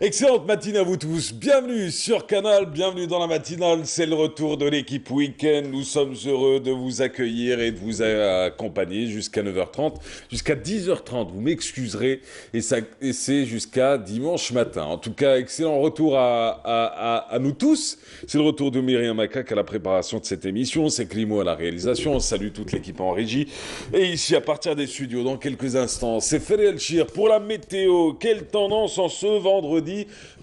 Excellente matinée à vous tous, bienvenue sur Canal, bienvenue dans la matinale, c'est le retour de l'équipe Week-end, nous sommes heureux de vous accueillir et de vous accompagner jusqu'à 9h30, jusqu'à 10h30, vous m'excuserez, et c'est jusqu'à dimanche matin. En tout cas, excellent retour à nous tous, c'est le retour de Myriam Macaque à la préparation de cette émission, c'est Climo à la réalisation, on salue toute l'équipe en régie, et ici à partir des studios dans quelques instants, c'est Fede El Chir pour la météo, quelle tendance en ce vendredi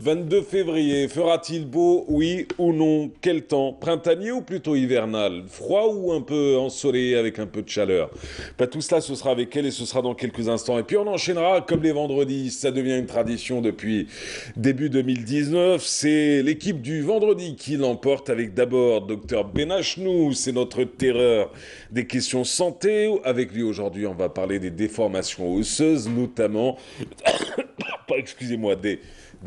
22 février, fera-t-il beau, oui ou non? Quel temps? Printanier ou plutôt hivernal? Froid ou un peu ensoleillé avec un peu de chaleur? Tout cela, ce sera avec elle et ce sera dans quelques instants. Et puis on enchaînera comme les vendredis, ça devient une tradition depuis début 2019. C'est l'équipe du vendredi qui l'emporte avec d'abord Dr Benachnou, c'est notre terreur des questions santé. Avec lui aujourd'hui, on va parler des déformations osseuses, notamment, excusez-moi, des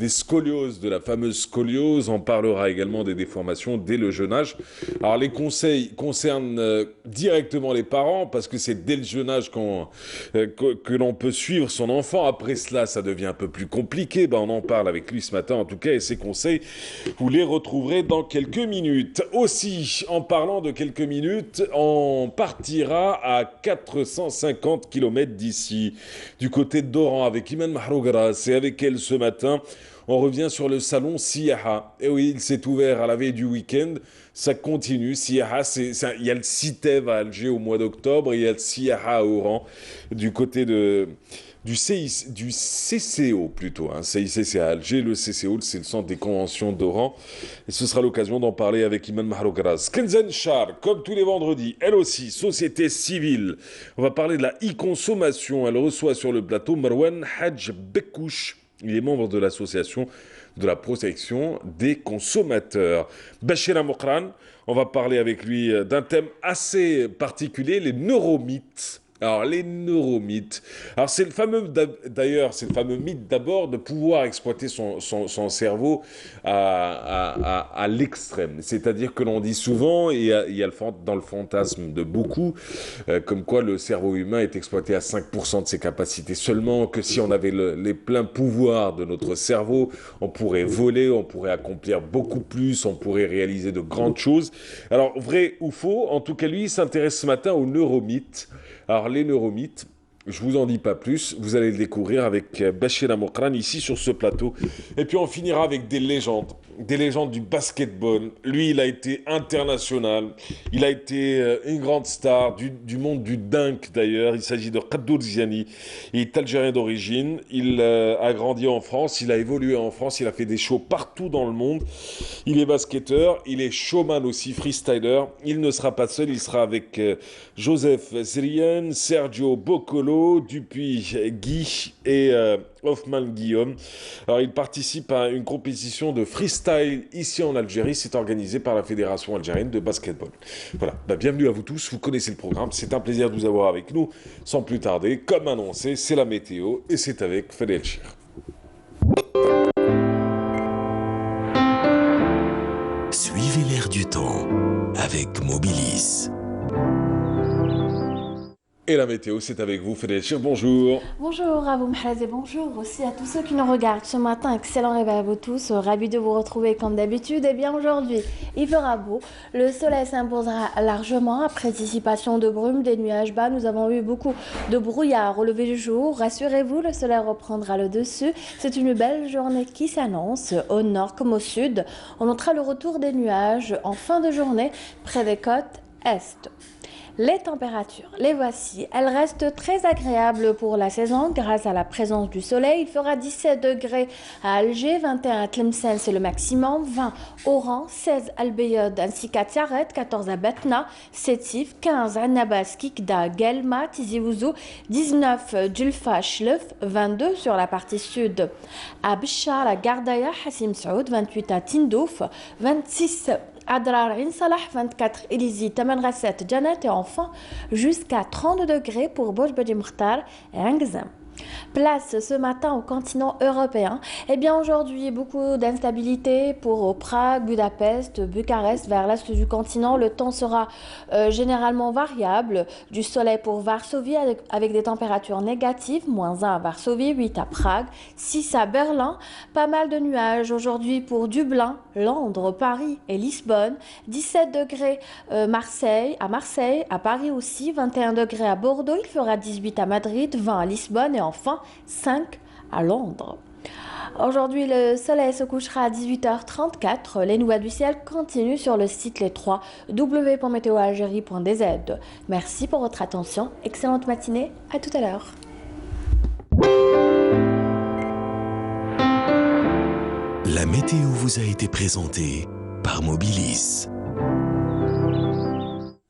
scolioses, de la fameuse scoliose. On parlera également des déformations dès le jeune âge. Alors les conseils concernent directement les parents parce que c'est dès le jeune âge que l'on peut suivre son enfant. Après cela, ça devient un peu plus compliqué. On en parle avec lui ce matin en tout cas et ses conseils, vous les retrouverez dans quelques minutes. Aussi, en parlant de quelques minutes, on partira à 450 km d'ici, du côté d'Oran avec Iman Mahrougras et avec elle ce matin. On revient sur le salon Siyaha. Et oui, il s'est ouvert à la veille du week-end. Ça continue. Siyaha, il y a le CITEV à Alger au mois d'octobre et il y a le Siyaha à Oran du côté du CCO plutôt. CIC c'est à Alger, le CCO c'est le centre des conventions d'Oran. Et ce sera l'occasion d'en parler avec Iman Mahrougras. Kenzen Char, comme tous les vendredis, elle aussi, société civile. On va parler de la e-consommation. Elle reçoit sur le plateau Marwan Hadj Bekouch. Il est membre de l'association de la protection des consommateurs. Bachir Amokran, on va parler avec lui d'un thème assez particulier, les neuromythes. Alors, les neuromythes. Alors, c'est le fameux mythe d'abord de pouvoir exploiter son cerveau à l'extrême. C'est-à-dire que l'on dit souvent, et il y a dans le fantasme de beaucoup, comme quoi le cerveau humain est exploité à 5% de ses capacités seulement, que si on avait les pleins pouvoirs de notre cerveau, on pourrait voler, on pourrait accomplir beaucoup plus, on pourrait réaliser de grandes choses. Alors, vrai ou faux, en tout cas, lui, il s'intéresse ce matin aux neuromythes. Alors, les neuromythes, je vous en dis pas plus, vous allez le découvrir avec Bachir Amokran ici sur ce plateau. Et puis on finira avec des légendes du basketball. Lui, il a été international, il a été une grande star du monde du dunk d'ailleurs. Il s'agit de Khadour Ziani, il est algérien d'origine, il a grandi en France, il a évolué en France, il a fait des shows partout dans le monde. Il est basketteur, il est showman aussi, freestyler. Il ne sera pas seul, il sera avec Joseph Zrien, Sergio Boccolo, Dupuis Guy et Hoffman Guillaume. Alors, il participe à une compétition de freestyle ici en Algérie. C'est organisé par la Fédération algérienne de basketball. Voilà, bienvenue à vous tous. Vous connaissez le programme. C'est un plaisir de vous avoir avec nous. Sans plus tarder, comme annoncé, c'est la météo et c'est avec Fede El Chir. Suivez l'air du temps avec Mobilis. Et la météo, c'est avec vous, Fede El Chir. Bonjour. Bonjour à vous, Mhraz, et bonjour aussi à tous ceux qui nous regardent ce matin. Excellent réveil à vous tous. Ravi de vous retrouver comme d'habitude. Et bien aujourd'hui, il fera beau. Le soleil s'imposera largement après dissipation de brume, des nuages bas. Nous avons eu beaucoup de brouillard au lever du jour. Rassurez-vous, le soleil reprendra le dessus. C'est une belle journée qui s'annonce au nord comme au sud. On notera le retour des nuages en fin de journée près des côtes est. Les températures, les voici. Elles restent très agréables pour la saison grâce à la présence du soleil. Il fera 17 degrés à Alger, 21 à Tlemcen, c'est le maximum, 20 Oran, 16 à Al-Bayad ainsi qu'à Tiaret, 14 à Batna, Sétif, 15 à Nabas, Kikda, Guelma, Tizi Ouzou, 19 Djulfa, Chlef, 22 sur la partie sud à Béchar, à Gardaya, Hassim Saoud, 28 à Tindouf, 26 Adrar Salah, 24 Elizi, Tamanrasset, Janet et enfin jusqu'à 30 degrés pour Boj Bedi Mokhtar et Angzam. Place ce matin au continent européen. Eh bien aujourd'hui, beaucoup d'instabilité pour Prague, Budapest, Bucarest, vers l'est du continent. Le temps sera généralement variable. Du soleil pour Varsovie avec des températures négatives, -1 à Varsovie, 8 à Prague, 6 à Berlin. Pas mal de nuages aujourd'hui pour Dublin, Londres, Paris et Lisbonne. 17 degrés Marseille, à Paris aussi, 21 degrés à Bordeaux. Il fera 18 à Madrid, 20 à Lisbonne et enfin 5 à Londres. Aujourd'hui, le soleil se couchera à 18h34. Les nouvelles du ciel continuent sur le site les 3 w.meteoalgerie.dz. Merci pour votre attention. Excellente matinée. À tout à l'heure. La météo vous a été présentée par Mobilis.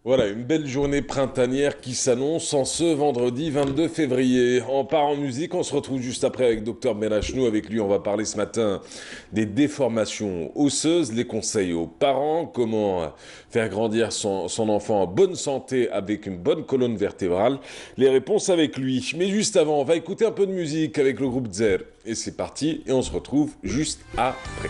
Voilà, une belle journée printanière qui s'annonce en ce vendredi 22 février. On part en musique, on se retrouve juste après avec Dr Benachnou. Avec lui, on va parler ce matin des déformations osseuses, les conseils aux parents, comment faire grandir son enfant en bonne santé avec une bonne colonne vertébrale. Les réponses avec lui. Mais juste avant, on va écouter un peu de musique avec le groupe Zer. Et c'est parti, et on se retrouve juste après.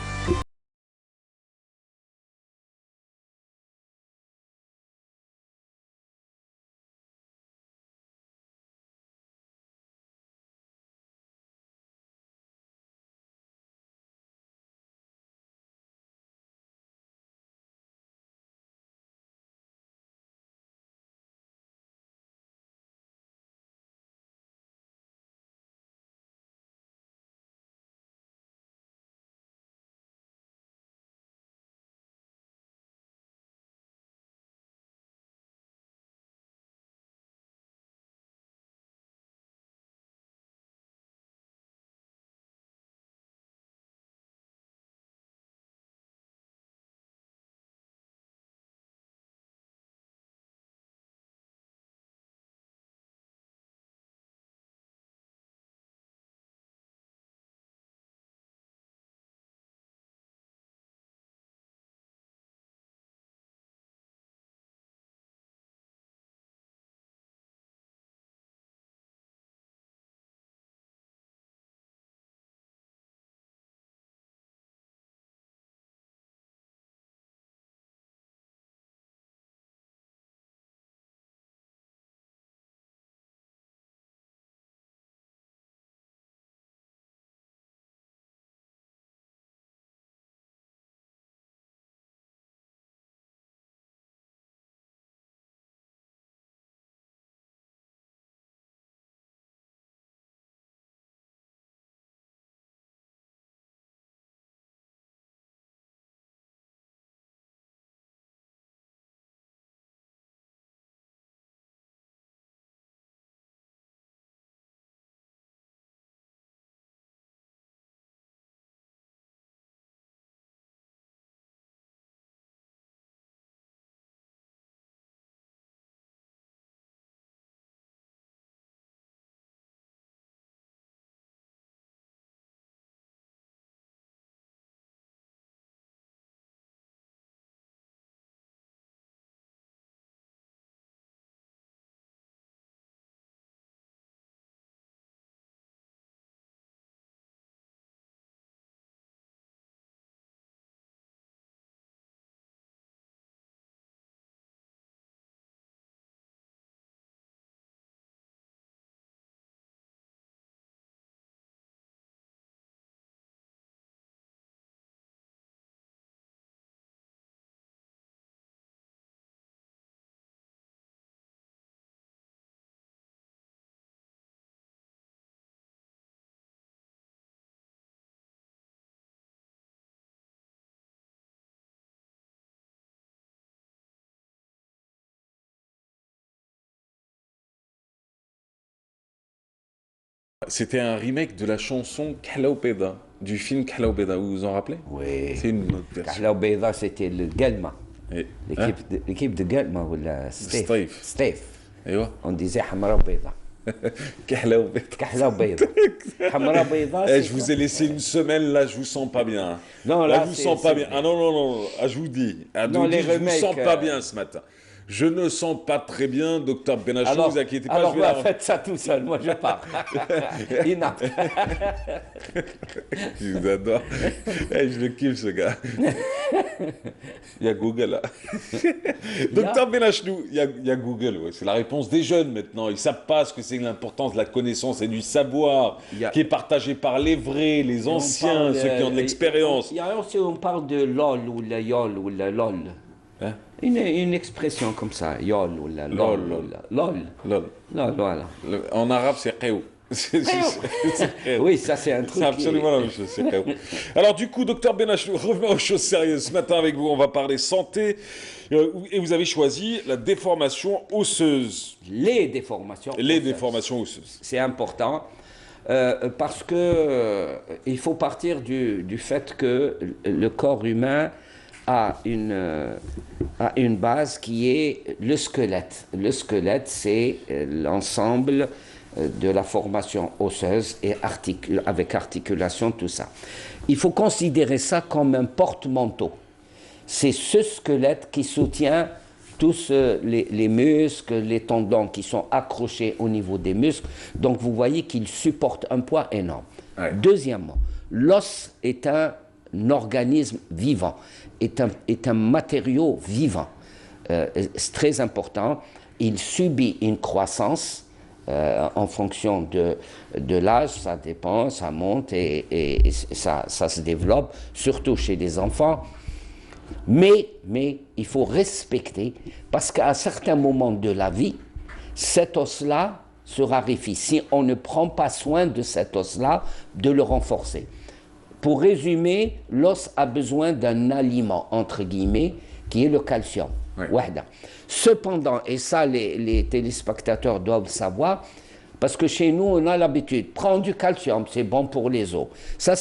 C'était un remake de la chanson Kalaupeda, du film Kalaupeda, vous vous en rappelez? Oui. C'est une autre version. Kahla Beida, c'était le Galma. Et- hein? L'équipe de Galma ou la Stef. Stef. ايوه On disait Hamra Beida. Kalaupeda. Kahla Beida. Hamra Beida. Eh, je vous ai laissé une semaine, là, je vous sens pas bien. Non, là, là, je vous c'est- sens pas c'est- bien. Ah non, non, non, ah, je vous dis. Ah, Non, je vous les dis, je vous remakes, sens pas bien ce matin. Je ne sens pas très bien, docteur Benachou, Alors, vous inquiétez pas. alors je vais la- faites ça tout seul, moi je pars. Inapte. Je vous adore. Eh, je le kiffe, ce gars. Il y a Google, là. Docteur Benachou, il y a Google, ouais. C'est la réponse des jeunes, maintenant. Ils ne savent pas ce que c'est l'importance de la connaissance et du savoir Il y a- qui est partagé par les vrais, les On anciens, parle, ceux qui ont de l'expérience. Il y a aussi, on parle de lol ou la yol ou la lol. Hein? Une expression comme ça, yol ou la lol. Lol. ou la- Lol. Lol. Lol, voilà. En arabe, c'est qeou. C'est qeou. Oui, ça c'est un truc. C'est absolument la même chose, c'est qeou. Alors du coup, docteur Benachou, revenons aux choses sérieuses. Ce matin avec vous, on va parler santé. Et vous avez choisi la déformation osseuse. Les déformations. Les osseuses. déformations osseuses. C'est important parce que il faut partir du fait que le corps humain a une base qui est le squelette. Le squelette, c'est l'ensemble de la formation osseuse et avec articulation, tout ça. Il faut considérer ça comme un porte-manteau. C'est ce squelette qui soutient tous les muscles, les tendons qui sont accrochés au niveau des muscles. Donc vous voyez qu'il supporte un poids énorme. Ouais. Deuxièmement, l'os est un organisme vivant, est un matériau vivant. C'est très important. Il subit une croissance en fonction de l'âge, ça dépend, ça monte et ça se développe, surtout chez les enfants. Mais il faut respecter, parce qu'à un certain moment de la vie, cet os-là se raréfie. Si on ne prend pas soin de cet os-là, de le renforcer. Pour résumer, l'os a besoin d'un aliment, entre guillemets, qui est le calcium. Ouais. Wahda. Cependant, et ça les téléspectateurs doivent savoir, parce que chez nous, on a l'habitude, prendre du calcium, c'est bon pour les os. Ça,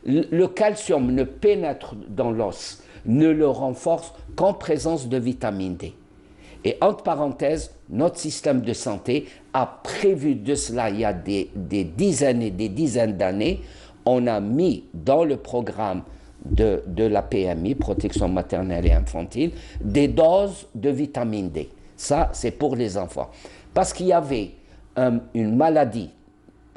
le calcium ne pénètre dans l'os, ne le renforce qu'en présence de vitamine D. Et entre parenthèses, notre système de santé a prévu de cela il y a des dizaines et des dizaines d'années. On a mis dans le programme de la PMI, protection maternelle et infantile, des doses de vitamine D. Ça, c'est pour les enfants. Parce qu'il y avait une maladie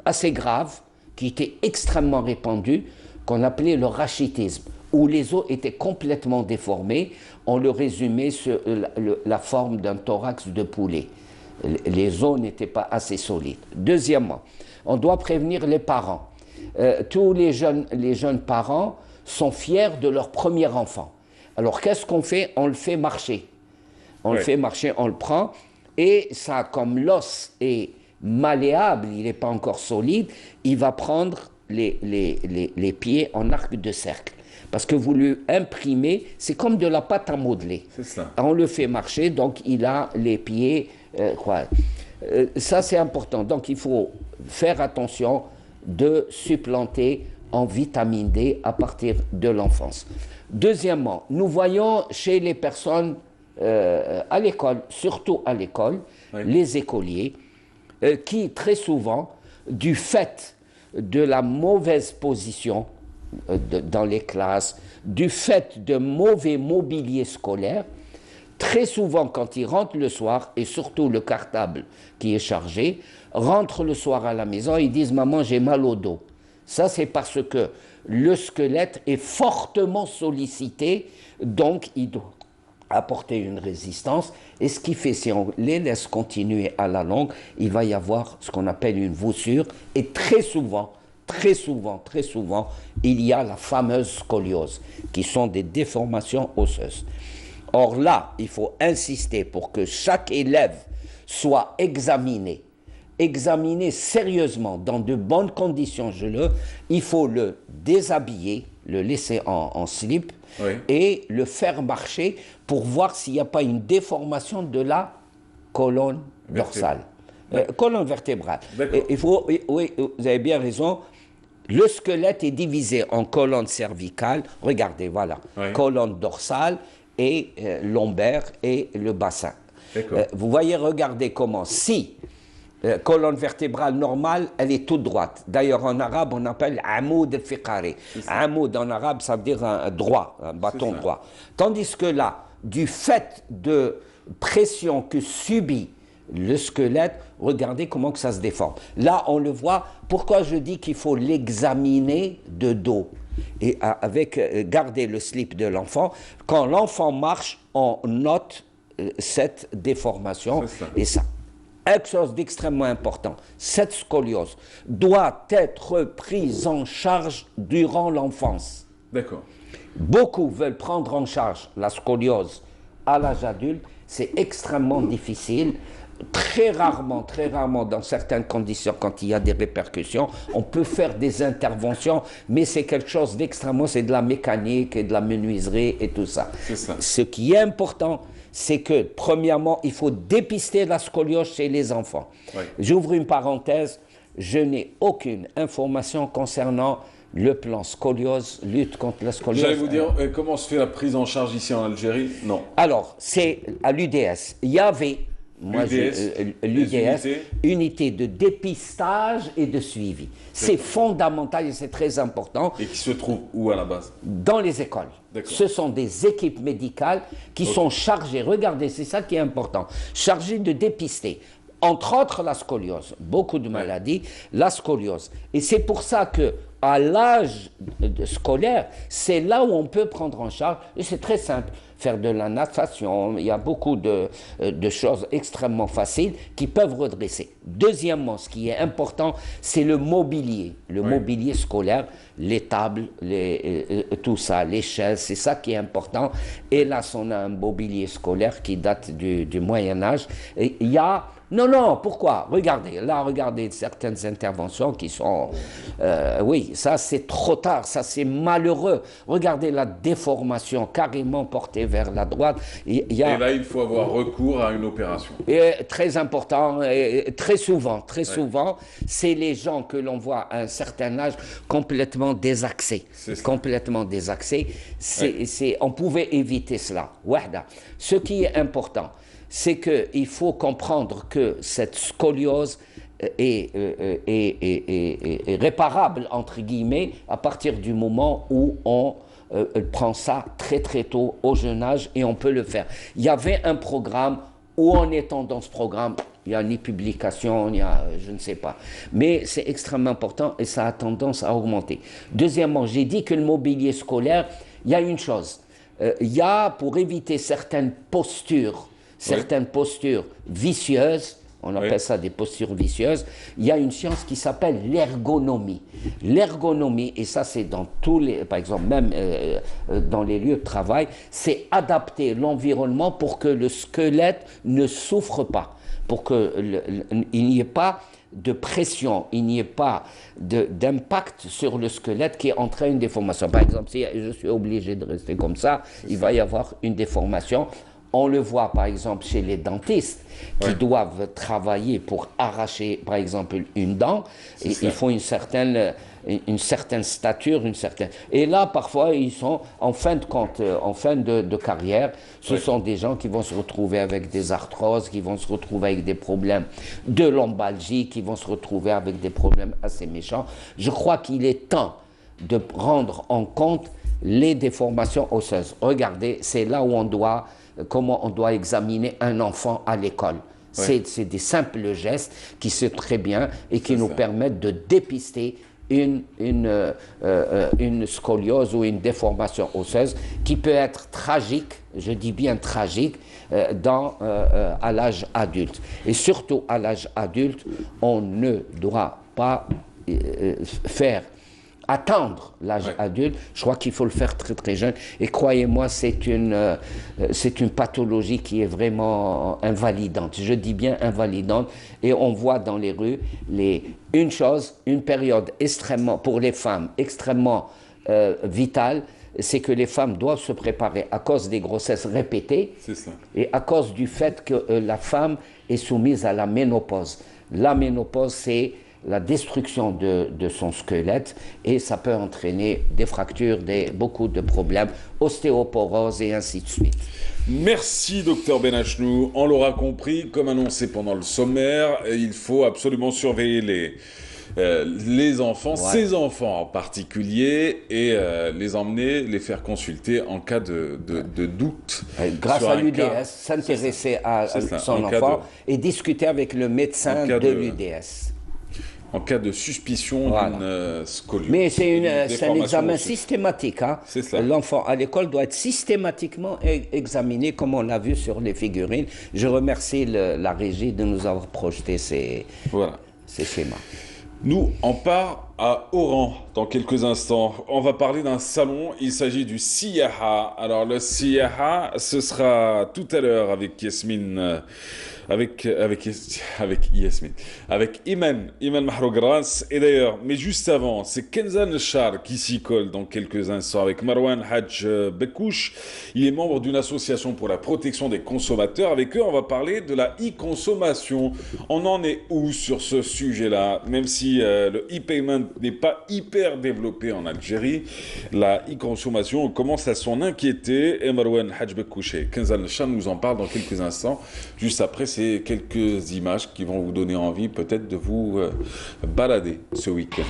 assez grave qui était extrêmement répandue, qu'on appelait le rachitisme, où les os étaient complètement déformés. On le résumait sur la forme d'un thorax de poulet. Les os n'étaient pas assez solides. Deuxièmement, on doit prévenir les parents. Tous les jeunes parents sont fiers de leur premier enfant. Alors qu'est-ce qu'on fait? On le fait marcher. On le fait marcher, on le prend. Et ça, comme l'os est malléable, il n'est pas encore solide, il va prendre les pieds en arc de cercle. Parce que vous lui imprimez, c'est comme de la pâte à modeler. C'est ça. On le fait marcher, donc il a les pieds. Ça, c'est important. Donc il faut faire attention de supplanter en vitamine D à partir de l'enfance. Deuxièmement, nous voyons chez les personnes à l'école, surtout à l'école, les écoliers, qui très souvent, du fait de la mauvaise position dans les classes, du fait de mauvais mobilier scolaire, très souvent quand ils rentrent le soir, et surtout le cartable qui est chargé, rentrent le soir à la maison, ils disent « Maman, j'ai mal au dos ». Ça, c'est parce que le squelette est fortement sollicité, donc il doit apporter une résistance. Et ce qui fait, si on les laisse continuer à la longue, il va y avoir ce qu'on appelle une voussure. Et très souvent, il y a la fameuse scoliose, qui sont des déformations osseuses. Or là, il faut insister pour que chaque élève soit examiné sérieusement, dans de bonnes conditions, il faut le déshabiller, le laisser en slip, et le faire marcher pour voir s'il n'y a pas une déformation de la colonne dorsale, colonne vertébrale. Il faut, oui, vous avez bien raison, le squelette est divisé en colonne cervicale, regardez, voilà, colonne dorsale et lombaire et le bassin. Vous voyez, regardez comment, si colonne vertébrale normale, elle est toute droite. D'ailleurs, en arabe, on appelle amoud al-fiqari. Amoud, en arabe, ça veut dire un droit, un bâton droit. Tandis que là, du fait pression que subit le squelette, regardez comment que ça se déforme. Là, on le voit. Pourquoi je dis qu'il faut l'examiner de dos et avec garder le slip de l'enfant. Quand l'enfant marche, on note cette déformation et ça. Quelque chose d'extrêmement important, cette scoliose doit être prise en charge durant l'enfance. D'accord. Beaucoup veulent prendre en charge la scoliose à l'âge adulte, c'est extrêmement difficile. Très rarement, dans certaines conditions, quand il y a des répercussions, on peut faire des interventions, mais c'est quelque chose d'extrêmement, c'est de la mécanique et de la menuiserie et tout ça. C'est ça. Ce qui est important, c'est que, premièrement, il faut dépister la scoliose chez les enfants. Oui. J'ouvre une parenthèse, je n'ai aucune information concernant le plan scoliose, lutte contre la scoliose. J'allais vous dire, comment se fait la prise en charge ici en Algérie? Non. Alors, c'est à l'UDS. Il y avait... L'UDS, unité de dépistage et de suivi. C'est fondamental et c'est très important. Et qui se trouve où à la base? Dans les écoles. Ce sont des équipes médicales qui sont chargées, regardez, c'est ça qui est important, chargées de dépister. Entre autres, la scoliose, beaucoup de maladies, la scoliose. Et c'est pour ça que à l'âge scolaire, c'est là où on peut prendre en charge, et c'est très simple, faire de la natation, il y a beaucoup de choses extrêmement faciles qui peuvent redresser. Deuxièmement, ce qui est important, c'est le mobilier scolaire, les tables, tout ça, les chaises, c'est ça qui est important. Et là, on a un mobilier scolaire qui date du Moyen-Âge. Il y a... Non, pourquoi? Regardez certaines interventions qui sont... oui, ça c'est trop tard, ça c'est malheureux. Regardez la déformation carrément portée vers la droite. Et là, il faut avoir recours à une opération. Et très important, et très souvent, c'est les gens que l'on voit à un certain âge complètement désaxés. Complètement désaxés. On pouvait éviter cela. Ce qui est important, c'est qu'il faut comprendre que cette scoliose est réparable, entre guillemets, à partir du moment où on prend ça très très tôt, au jeune âge, et on peut le faire. Il y avait un programme, où en étant dans ce programme, il n'y a ni publication, il y a je ne sais pas. Mais c'est extrêmement important et ça a tendance à augmenter. Deuxièmement, j'ai dit que le mobilier scolaire, il y a une chose. Il y a, pour éviter certaines postures vicieuses, on appelle ça des postures vicieuses, il y a une science qui s'appelle l'ergonomie. L'ergonomie, et ça c'est dans tous les, par exemple même dans les lieux de travail, c'est adapter l'environnement pour que le squelette ne souffre pas, pour qu'il n'y ait pas de pression, il n'y ait pas d'impact sur le squelette qui entraîne une déformation. Par exemple, si je suis obligé de rester comme ça, il va y avoir une déformation. On le voit par exemple chez les dentistes qui doivent travailler pour arracher par exemple une dent. Et ils font une certaine stature, Et là parfois ils sont en fin de compte, en fin de carrière, ce sont des gens qui vont se retrouver avec des arthroses, qui vont se retrouver avec des problèmes de lombalgie, qui vont se retrouver avec des problèmes assez méchants. Je crois qu'il est temps de prendre en compte les déformations osseuses. Regardez, c'est là où comment on doit examiner un enfant à l'école. C'est des simples gestes qui se font très bien et qui nous permettent de dépister une scoliose ou une déformation osseuse qui peut être tragique, je dis bien tragique, à l'âge adulte. Et surtout à l'âge adulte, on ne doit pas attendre l'âge adulte. Je crois qu'il faut le faire très très jeune. Et croyez-moi, c'est une pathologie qui est vraiment invalidante. Je dis bien invalidante. Et on voit dans les rues une période extrêmement, pour les femmes, extrêmement vitale, c'est que les femmes doivent se préparer à cause des grossesses répétées et à cause du fait que la femme est soumise à la ménopause. La ménopause, c'est la destruction de son squelette et ça peut entraîner des fractures, beaucoup de problèmes, ostéoporose et ainsi de suite. Merci Dr Benachnou. On l'aura compris, comme annoncé pendant le sommaire, il faut absolument surveiller les enfants, Ouais. ces enfants en particulier, et les emmener, les faire consulter en cas de doute. Grâce sur à un l'UDS, cas. s'intéresser à C'est ça, son en cas enfant et discuter avec le médecin en cas de de- l'UDS. En cas de suspicion Voilà. d'une scoliose. Mais c'est d'une un déformation examen osseuse. systématique. Hein. C'est ça. L'enfant à l'école doit être systématiquement examiné, comme on l'a vu sur les figurines. Je remercie la régie de nous avoir projeté ces Voilà. schémas. Nous, on part à Oran dans quelques instants. On va parler d'un salon. Il s'agit du Siyaha. Alors, le Siyaha, ce sera tout à l'heure avec Yasmine. Avec Yasmine. Avec Iman Mahrougras. Et d'ailleurs, mais juste avant, c'est Kenzan Char qui s'y colle dans quelques instants avec Marwan Hadj Bekouch. Il est membre d'une association pour la protection des consommateurs. Avec eux, on va parler de la e-consommation. On en est où sur ce sujet-là? Même si le e-payment n'est pas hyper développé en Algérie, la e-consommation commence à s'en inquiéter. Et Marwan Hadj Bekouch et Kenzan Char nous en parlent dans quelques instants. Juste après, c'est quelques images qui vont vous donner envie peut-être de vous balader ce week-end.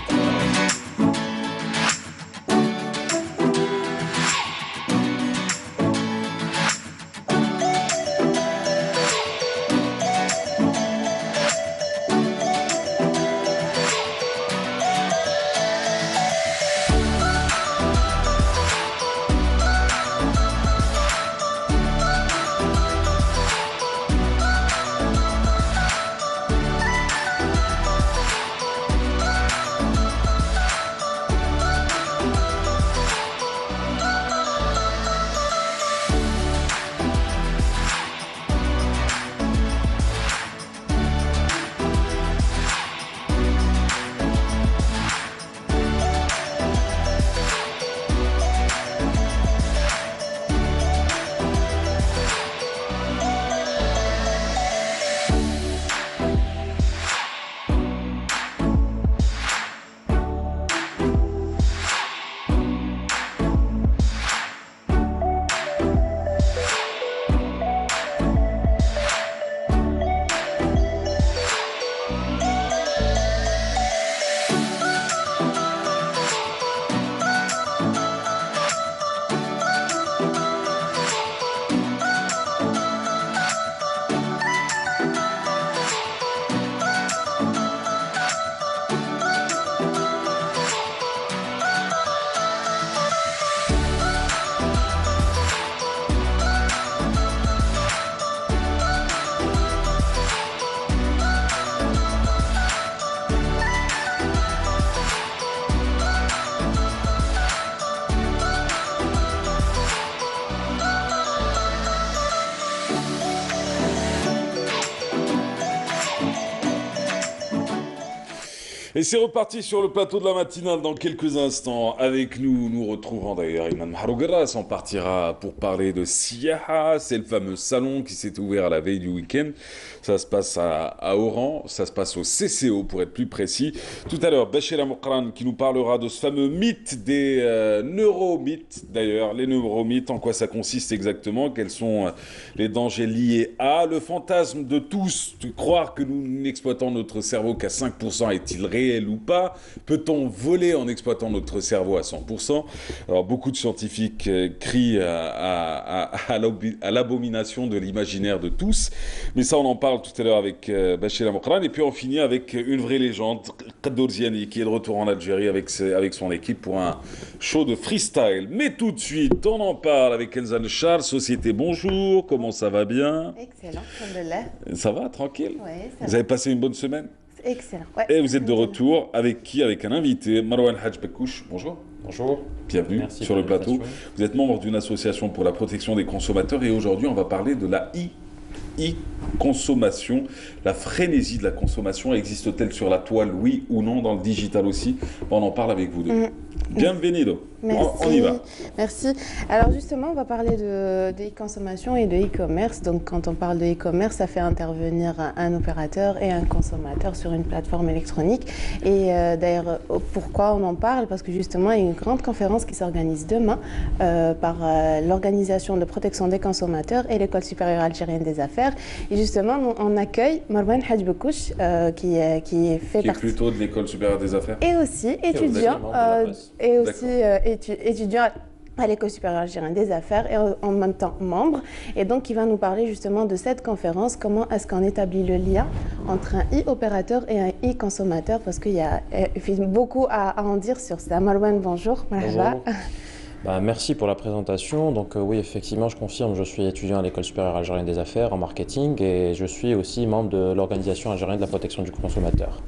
Et c'est reparti sur le plateau de la matinale dans quelques instants. Avec nous, nous retrouvons d'ailleurs Iman Mahrougras. On partira pour parler de Siyaha. C'est le fameux salon qui s'est ouvert à la veille du week-end. Ça se passe à Oran. Ça se passe au CCO pour être plus précis. Tout à l'heure, Bachir Amoukran qui nous parlera de ce fameux mythe des neuromythes. D'ailleurs, les neuromythes, en quoi ça consiste exactement? Quels sont les dangers liés à le fantasme de tous de croire que nous n'exploitons notre cerveau qu'à 5%? Est-il réel ou pas? Peut-on voler en exploitant notre cerveau à 100%? Alors beaucoup de scientifiques crient à l'abomination de l'imaginaire de tous, mais ça on en parle tout à l'heure avec Bachir Amoukran. Et puis on finit avec une vraie légende, Kaddour Ziani, qui est de retour en Algérie avec son équipe pour un show de freestyle. Mais tout de suite, on en parle avec Elsa Char, Société. Bonjour, comment ça va? Bien? Excellent, alhamdoulilah. Ça va, tranquille? Oui, ça Vous va. avez passé une bonne semaine? Excellent. Ouais. Et vous êtes de retour avec qui? Avec un invité, Marwan Hadj Bekouch. Bonjour. Bonjour. Bienvenue Merci sur pour le plateau. l'invitation. Vous êtes membre d'une association pour la protection des consommateurs et aujourd'hui on va parler de la e-consommation. La frénésie de la consommation existe-t-elle sur la toile, oui ou non, dans le digital aussi? On en parle avec vous deux. Bienvenido. Merci. On y va. Merci. Alors justement, on va parler de e-consommation et de e-commerce. Donc quand on parle de e-commerce, ça fait intervenir un opérateur et un consommateur sur une plateforme électronique. Et d'ailleurs, pourquoi on en parle? Parce que justement, il y a une grande conférence qui s'organise demain par l'Organisation de protection des consommateurs et l'École supérieure algérienne des affaires. Et justement, on accueille Marwan Hadjbekouch qui fait Qui est partie... plutôt de l'école supérieure des affaires. Et aussi étudiant, étudiant à l'École supérieure algérienne des affaires et en même temps membre. Et donc, il va nous parler justement de cette conférence, comment est-ce qu'on établit le lien entre un e-opérateur et un e-consommateur, parce qu'il y a beaucoup à en dire sur ça. Marwan, bonjour. Bonjour. Merci pour la présentation. Donc oui, effectivement, je confirme, je suis étudiant à l'École supérieure algérienne des affaires en marketing et je suis aussi membre de l'Organisation algérienne de la protection du consommateur.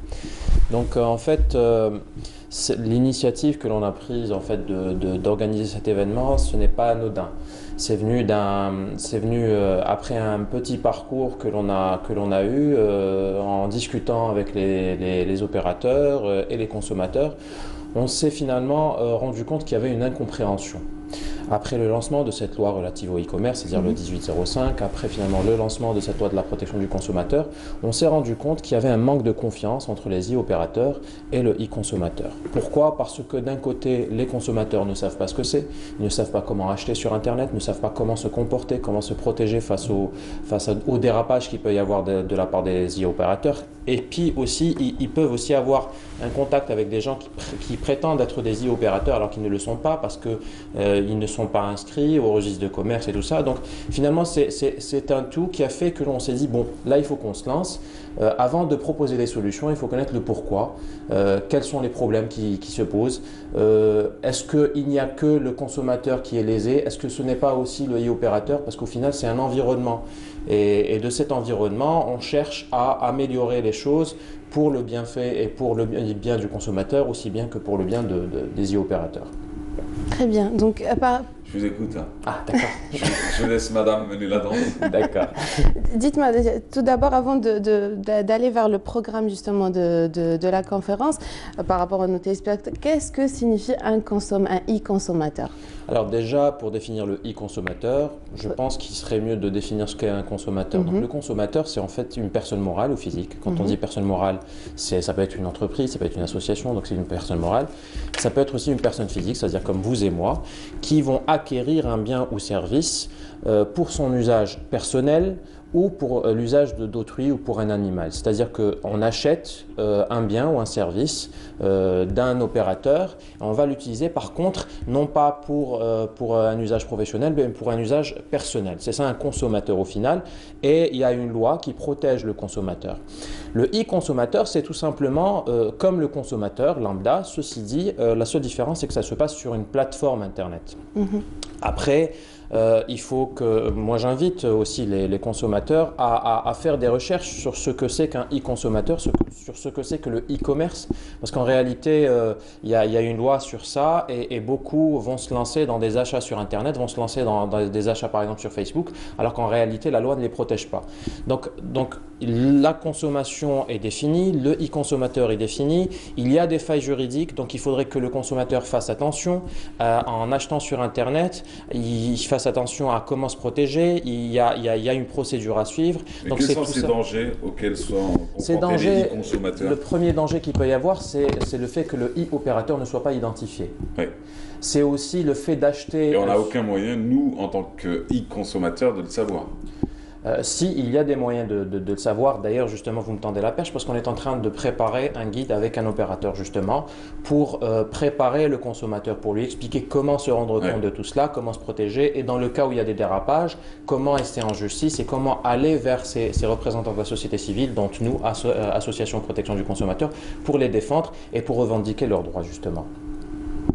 Donc en fait, l'initiative que l'on a prise en fait d'organiser cet événement, ce n'est pas anodin. C'est venu après un petit parcours que l'on a eu en discutant avec les opérateurs et les consommateurs. On s'est finalement rendu compte qu'il y avait une incompréhension. Après le lancement de cette loi relative au e-commerce, c'est-à-dire le 1805, après finalement le lancement de cette loi de la protection du consommateur, on s'est rendu compte qu'il y avait un manque de confiance entre les e-opérateurs et le e-consommateur. Pourquoi? Parce que d'un côté, les consommateurs ne savent pas ce que c'est, ils ne savent pas comment acheter sur Internet, ne savent pas comment se comporter, comment se protéger face au dérapage qu'il peut y avoir de la part des e-opérateurs. Et puis aussi, ils peuvent aussi avoir un contact avec des gens qui prétendent être des e-opérateurs alors qu'ils ne le sont pas parce qu'ils ne sont pas inscrits au registre de commerce et tout ça. Donc finalement, c'est un tout qui a fait que l'on s'est dit, bon, là, il faut qu'on se lance. Avant de proposer des solutions, il faut connaître le pourquoi, quels sont les problèmes qui se posent. Est-ce qu'il n'y a que le consommateur qui est lésé? Est-ce que ce n'est pas aussi le e-opérateur? Parce qu'au final, c'est un environnement. Et de cet environnement, on cherche à améliorer les choses pour le bienfait et pour le bien du consommateur, aussi bien que pour le bien des e-opérateurs. Très bien. Donc, Je vous écoute. Hein. Ah, d'accord. Je laisse madame mener la danse. D'accord. Dites-moi, tout d'abord, avant d'aller vers le programme justement de la conférence, par rapport à nos téléspectateurs, qu'est-ce que signifie un e-consommateur? Alors déjà, pour définir le e-consommateur, je pense qu'il serait mieux de définir ce qu'est un consommateur. Donc le consommateur, c'est en fait une personne morale ou physique. Quand on dit personne morale, ça peut être une entreprise, ça peut être une association, donc c'est une personne morale. Ça peut être aussi une personne physique, c'est-à-dire comme vous et moi, qui vont acquérir un bien ou service pour son usage personnel ou pour l'usage d'autrui ou pour un animal. C'est-à-dire qu'on achète un bien ou un service d'un opérateur, et on va l'utiliser par contre, non pas pour un usage professionnel, mais pour un usage personnel. C'est ça un consommateur au final, et il y a une loi qui protège le consommateur. Le e-consommateur, c'est tout simplement comme le consommateur lambda, ceci dit, la seule différence c'est que ça se passe sur une plateforme internet. Après, il faut que, moi j'invite aussi les consommateurs à faire des recherches sur ce que c'est qu'un e-consommateur, sur ce que c'est que le e-commerce, parce qu'en réalité il y a une loi sur ça et beaucoup vont se lancer dans des achats sur internet, vont se lancer dans des achats par exemple sur Facebook, alors qu'en réalité la loi ne les protège pas. Donc la consommation est définie, le e-consommateur est défini, il y a des failles juridiques, donc il faudrait que le consommateur fasse attention en achetant sur internet, il fasse attention à comment se protéger, il y a une procédure à suivre. Et donc quels sont ces dangers auxquels sont confrontés les e-consommateurs? Le premier danger qu'il peut y avoir, c'est le fait que le e-opérateur ne soit pas identifié. Oui. C'est aussi le fait d'acheter… Et on n'a aucun moyen, nous, en tant que e-consommateurs, de le savoir. Si, il y a des moyens de le savoir. D'ailleurs, justement, vous me tendez la perche parce qu'on est en train de préparer un guide avec un opérateur, justement, pour préparer le consommateur, pour lui expliquer comment se rendre compte de tout cela, comment se protéger, et dans le cas où il y a des dérapages, comment rester en justice et comment aller vers ces représentants de la société civile, dont nous, Association de protection du consommateur, pour les défendre et pour revendiquer leurs droits, justement.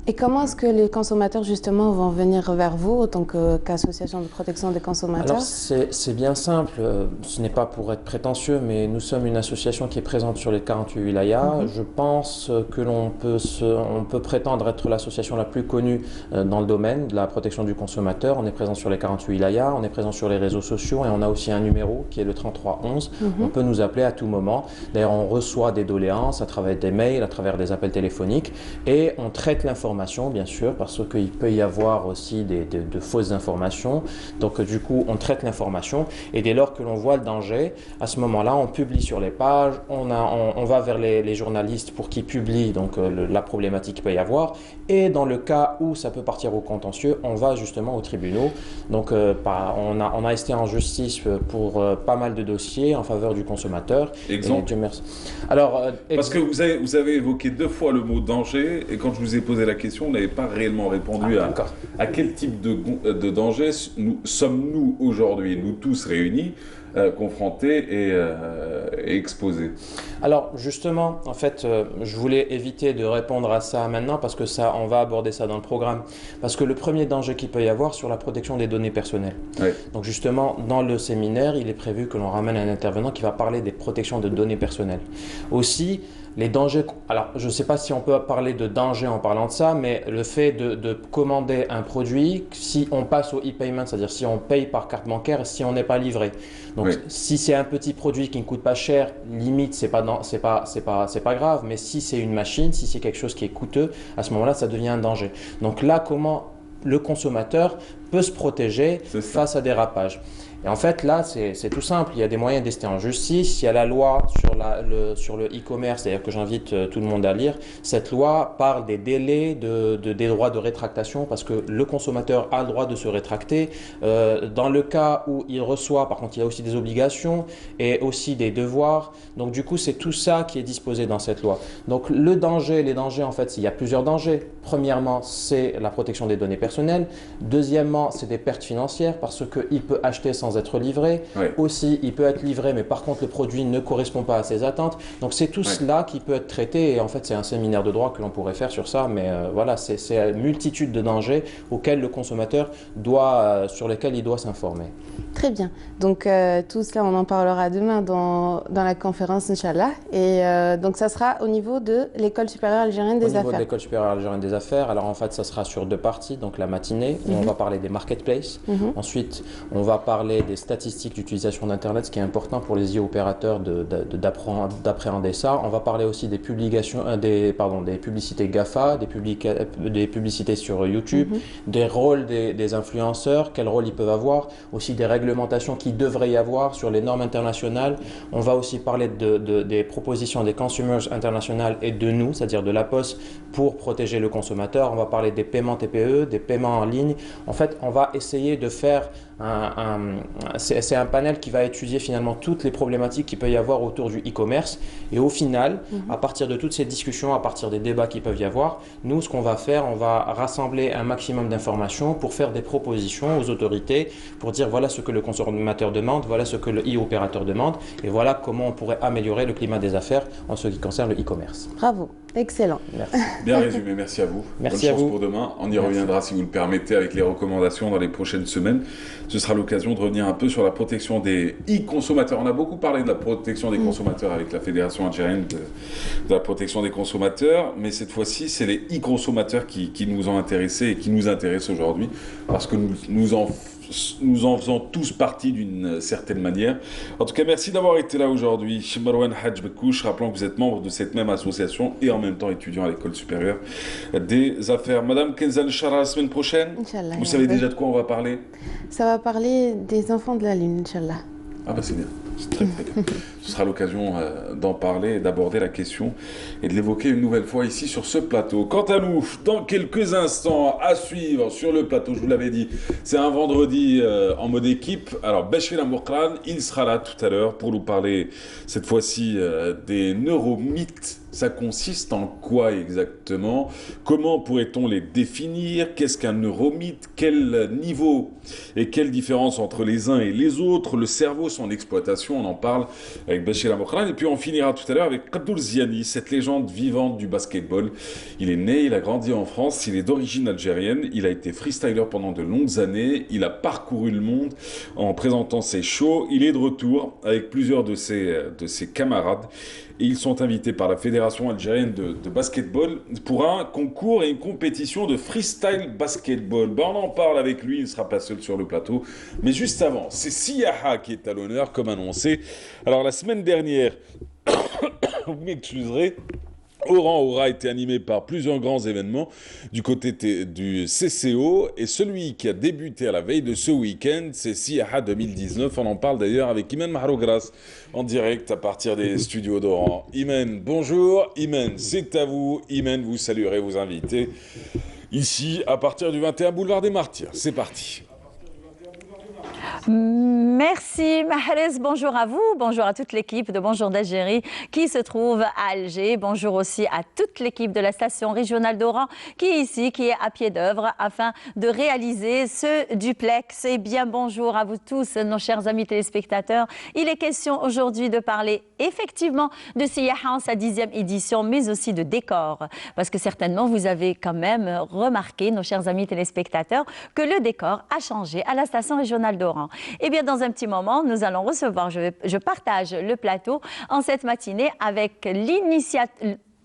Et comment est-ce que les consommateurs, justement, vont venir vers vous en tant qu'association de protection des consommateurs? Alors, c'est bien simple. Ce n'est pas pour être prétentieux, mais nous sommes une association qui est présente sur les 48 wilayas. Je pense que l'on peut prétendre être l'association la plus connue dans le domaine de la protection du consommateur. On est présent sur les 48 wilayas, on est présent sur les réseaux sociaux et on a aussi un numéro qui est le 3311. On peut nous appeler à tout moment. D'ailleurs, on reçoit des doléances à travers des mails, à travers des appels téléphoniques et on traite l'information l'information, bien sûr, parce qu'il peut y avoir aussi de fausses informations. Donc, du coup, on traite l'information et dès lors que l'on voit le danger, à ce moment-là, on publie sur les pages, on va vers les journalistes pour qu'ils publient donc, la problématique qu'il peut y avoir. Et dans le cas où ça peut partir au contentieux, on va justement aux tribunaux. Donc, on a été en justice pour pas mal de dossiers en faveur du consommateur. Exemple. Dieu merci. Alors, Parce que vous avez évoqué 2 fois le mot danger, et quand je vous ai posé la question, vous n'avez pas réellement répondu à quel type de danger sommes-nous aujourd'hui, nous tous réunis, confrontés et exposés. Alors justement, en fait, je voulais éviter de répondre à ça maintenant parce que ça, on va aborder ça dans le programme. Parce que le premier danger qu'il peut y avoir sur la protection des données personnelles. Ouais. Donc justement, dans le séminaire, il est prévu que l'on ramène un intervenant qui va parler des protections de données personnelles. Aussi, les dangers, alors je ne sais pas si on peut parler de danger en parlant de ça, mais le fait de commander un produit, si on passe au e-payment, c'est-à-dire si on paye par carte bancaire, si on n'est pas livré. Donc oui. Si c'est un petit produit qui ne coûte pas cher, limite c'est pas grave, mais si c'est une machine, si c'est quelque chose qui est coûteux, à ce moment-là ça devient un danger. Donc là, comment le consommateur peut se protéger face à des dérapages? Et en fait, là, c'est tout simple. Il y a des moyens d'ester en justice. Il y a la loi sur le e-commerce, c'est-à-dire que j'invite tout le monde à lire. Cette loi parle des délais des droits de rétractation parce que le consommateur a le droit de se rétracter. Dans le cas où il reçoit, par contre, il y a aussi des obligations et aussi des devoirs. Donc, du coup, c'est tout ça qui est disposé dans cette loi. Donc, les dangers, en fait, il y a plusieurs dangers. Premièrement, c'est la protection des données personnelles. Deuxièmement, c'est des pertes financières parce qu'il peut acheter sans être livré. Oui. Aussi, il peut être livré, mais par contre, le produit ne correspond pas à ses attentes. Donc, c'est tout cela qui peut être traité. Et en fait, c'est un séminaire de droit que l'on pourrait faire sur ça. Mais voilà, c'est une multitude de dangers auxquels le consommateur sur lesquels il doit s'informer. Très bien. Donc, tout cela, on en parlera demain dans la conférence, Inch'Allah. Et donc, ça sera au niveau de l'École supérieure algérienne des affaires. Au niveau de l'École supérieure algérienne des affaires, alors en fait, ça sera sur 2 parties. Donc, la matinée, où on va parler des marketplaces. Ensuite, on va parler des statistiques d'utilisation d'Internet, ce qui est important pour les opérateurs d'appréhender ça. On va parler aussi des publications, des publicités GAFA, des publicités sur YouTube, des rôles des influenceurs, quel rôle ils peuvent avoir, aussi des réglementations qui devraient y avoir sur les normes internationales. On va aussi parler des propositions des consumers internationales et de nous, c'est-à-dire de la Poste, pour protéger le consommateur. On va parler des paiements TPE, des paiements en ligne. En fait, on va essayer de faire c'est un panel qui va étudier finalement toutes les problématiques qu'il peut y avoir autour du e-commerce. Et au final, à partir de toutes ces discussions, à partir des débats qui peuvent y avoir, nous, ce qu'on va faire, on va rassembler un maximum d'informations pour faire des propositions aux autorités, pour dire voilà ce que le consommateur demande, voilà ce que le e-opérateur demande, et voilà comment on pourrait améliorer le climat des affaires en ce qui concerne le e-commerce. Bravo, excellent. Merci. Bien résumé, merci à vous. Merci Bonne à chance vous. pour demain. On y reviendra si vous le permettez avec les recommandations dans les prochaines semaines. Ce sera l'occasion de revenir un peu sur la protection des e-consommateurs. On a beaucoup parlé de la protection des consommateurs avec la Fédération algérienne de la protection des consommateurs, mais cette fois-ci, c'est les e-consommateurs qui nous ont intéressés et qui nous intéressent aujourd'hui parce que nous en faisons tous partie d'une certaine manière. En tout cas, merci d'avoir été là aujourd'hui. Marwan Hadj Bekouch, rappelant que vous êtes membre de cette même association et en même temps étudiant à l'École supérieure des affaires. Madame Kenza Nchara, la semaine prochaine, Inch'Allah, vous savez déjà de quoi on va parler? Ça va parler des enfants de la Lune, Inch'Allah. Ah bah c'est bien, c'est très très bien. Ce sera l'occasion d'en parler et d'aborder la question et de l'évoquer une nouvelle fois ici sur ce plateau. Quant à nous, dans quelques instants à suivre sur le plateau, je vous l'avais dit, c'est un vendredi en mode équipe. Alors Béchir Amoukran, il sera là tout à l'heure pour nous parler cette fois-ci des neuromythes. Ça consiste en quoi exactement? Comment pourrait-on les définir? Qu'est-ce qu'un neuromythe? Quel niveau et quelle différence entre les uns et les autres? Le cerveau, son exploitation, on en parle avec Béchir Amoukran. Et puis on finira tout à l'heure avec Kadoul Ziani, cette légende vivante du basketball. Il est né, il a grandi en France, il est d'origine algérienne, il a été freestyler pendant de longues années, il a parcouru le monde en présentant ses shows. Il est de retour avec plusieurs de ses camarades. Et ils sont invités par la Fédération algérienne de basketball pour un concours et une compétition de freestyle basketball. Ben, on en parle avec lui, il ne sera pas seul sur le plateau. Mais juste avant, c'est Siaha qui est à l'honneur, comme annoncé. Alors la semaine dernière, vous m'excuserez, Oran aura été animé par plusieurs grands événements du côté du CCO et celui qui a débuté à la veille de ce week-end, c'est Siaha 2019. On en parle d'ailleurs avec Imen Mahrogras en direct à partir des studios d'Oran. Imen, bonjour. Imen, c'est à vous. Imen, vous saluerez vos invités ici à partir du 21 boulevard des Martyrs. C'est parti. Merci Mahrez, bonjour à vous, bonjour à toute l'équipe de Bonjour d'Algérie qui se trouve à Alger. Bonjour aussi à toute l'équipe de la station régionale d'Oran qui est ici, qui est à pied d'œuvre afin de réaliser ce duplex. Et bien bonjour à vous tous, nos chers amis téléspectateurs. Il est question aujourd'hui de parler effectivement de Siaha en sa 10e édition, mais aussi de décor. Parce que certainement vous avez quand même remarqué, nos chers amis téléspectateurs, que le décor a changé à la station régionale d'Oran. Et bien dans un petit moment, nous allons recevoir, je partage le plateau en cette matinée avec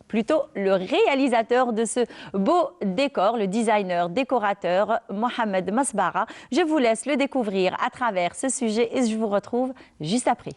plutôt le réalisateur de ce beau décor, le designer, décorateur Mohamed Masbara. Je vous laisse le découvrir à travers ce sujet et je vous retrouve juste après.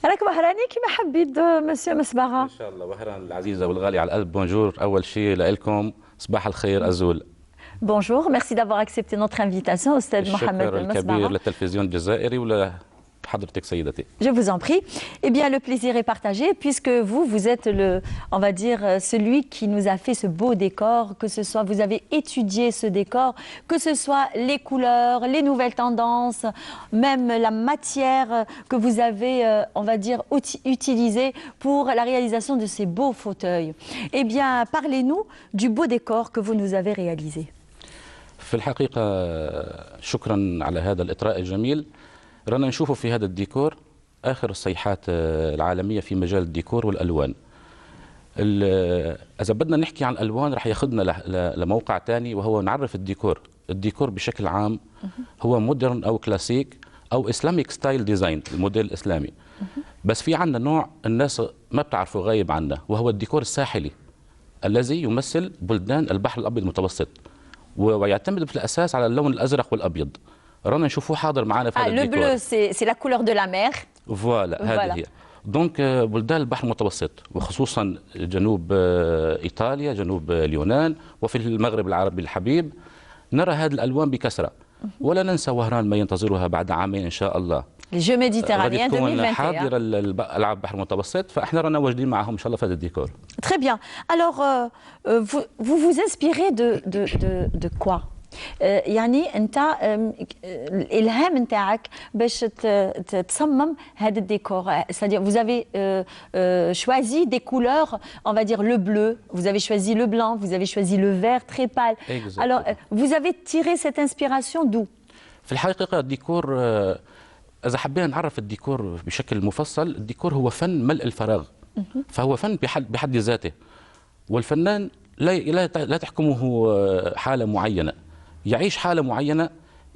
راك وهراني كيما حبيت مسيو مسبغة. ان شاء الله وهران العزيزه والغاليه على القلب. بونجور اول شيء لكم صباح الخير ازول. Bonjour, merci d'avoir accepté notre invitation au stade Mohamed الشكر الكبير للتلفزيون الجزائري حضرتك سيدتي. Je vous en prie. Eh bien, le plaisir est partagé puisque vous êtes on va dire, celui qui nous a fait ce beau décor, que ce soit, vous avez étudié ce décor, que ce soit les couleurs, les nouvelles tendances, même la matière que vous avez, on va dire, utilisée pour la réalisation de ces beaux fauteuils. Eh bien, parlez-nous du beau décor que vous nous avez réalisé. في الحقيقة شكرا على هذا الإطراء الجميل. رانا نشوفوا في هذا الديكور آخر الصيحات العالمية في مجال الديكور والألوان. إذا بدنا نحكي عن الألوان رح ياخذنا لموقع ثاني وهو نعرف الديكور. الديكور بشكل عام هو مودرن أو كلاسيك أو إسلاميك ستايل ديزاين، الموديل الإسلامي. بس في عندنا نوع الناس ما بتعرفه غايب عنا وهو الديكور الساحلي الذي يمثل بلدان البحر الأبيض المتوسط ويعتمد في الأساس على اللون الأزرق والأبيض. رانا نشوفوه حاضر معنا في هذا الديكور. Le bleu, c'est la couleur de la mer. فوالا هذه هي. دونك بلدان البحر المتوسط وخصوصا جنوب إيطاليا، جنوب اليونان وفي المغرب العربي الحبيب نرى هذه الألوان بكثرة. ولا ننسى وهران ما ينتظرها بعد عامين إن شاء الله. Les Jeux méditerranéens غادي تكون 2021. حاضره العاب البحر المتوسط، فاحنا رانا واجدين معهم ان شاء الله في هذا الديكور. Très bien. Alors, vous vous inspirez de quoi يعني انت الالهام نتاعك باش تصمم هذا الديكور. C'est-à-dire vous avez choisi des couleurs, on va dire le bleu, vous avez choisi le blanc, vous avez choisi le vert très pâle. Exactement. Alors vous avez tiré cette inspiration d'où? في الحقيقه الديكور اذا حبينا نعرف الديكور بشكل مفصل، الديكور هو فن ملء الفراغ. فهو فن بحد ذاته، والفنان لا تحكمه حاله معينه، يعيش حالة معينة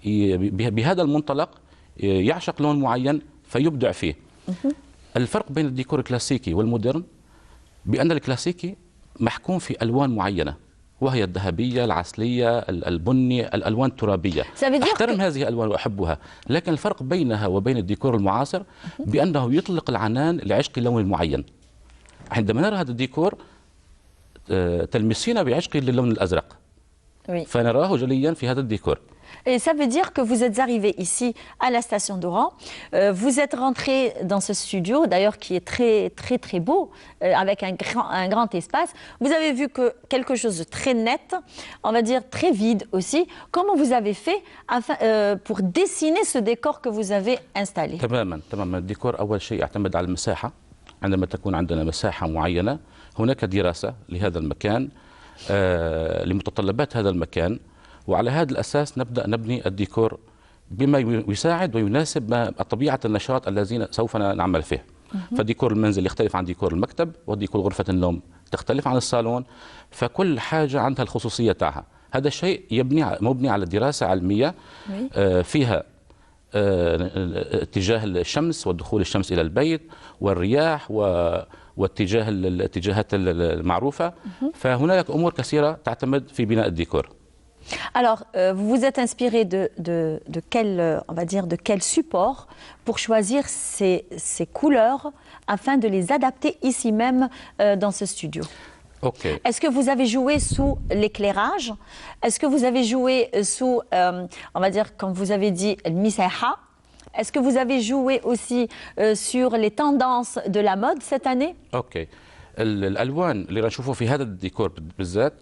بهذا المنطلق، يعشق لون معين فيبدع فيه. الفرق بين الديكور الكلاسيكي والمودرن بأن الكلاسيكي محكوم في ألوان معينة، وهي الذهبية، العسلية، البني، الألوان الترابية. أحترم هذه الألوان وأحبها، لكن الفرق بينها وبين الديكور المعاصر بأنه يطلق العنان لعشق لون معين. عندما نرى هذا الديكور تلمسينا بعشق للون الأزرق. Oui. فنراه جليا في هذا الديكور. Et ça veut dire que vous êtes arrivé ici à la station d'Oran, vous êtes rentré dans ce studio, d'ailleurs qui est très beau, avec un grand espace. Vous avez vu que quelque chose de très net, on va dire très vide aussi. Comment vous avez fait pour dessiner ce décor que vous avez installé? تماما. الديكور أول شيء يعتمد على المساحة. عندما تكون عندنا مساحة معينة هناك دراسة لهذا المكان، لمتطلبات هذا المكان، وعلى هذا الأساس نبدأ نبني الديكور بما يساعد ويناسب طبيعة النشاط الذي سوف نعمل فيه. فديكور المنزل يختلف عن ديكور المكتب، وديكور غرفة النوم تختلف عن الصالون، فكل حاجة عندها الخصوصية تاعها. هذا الشيء مبني على دراسة علمية فيها اتجاه الشمس ودخول الشمس إلى البيت والرياح الاتجاهات المعروفة. فهناك أمور كثيرة تعتمد في بناء الديكور. Alors, vous vous êtes inspiré on va dire, de quel support pour choisir ces couleurs afin de les adapter ici même dans ce studio? Okay. Est-ce que vous avez joué sous l'éclairage? Est-ce que vous avez joué sous, on va dire, comme vous avez dit, le misaha? Est-ce que vous avez joué aussi sur les tendances de la mode cette année? اوكي. الالوان اللي نشوفه في هذا الديكور بالذات،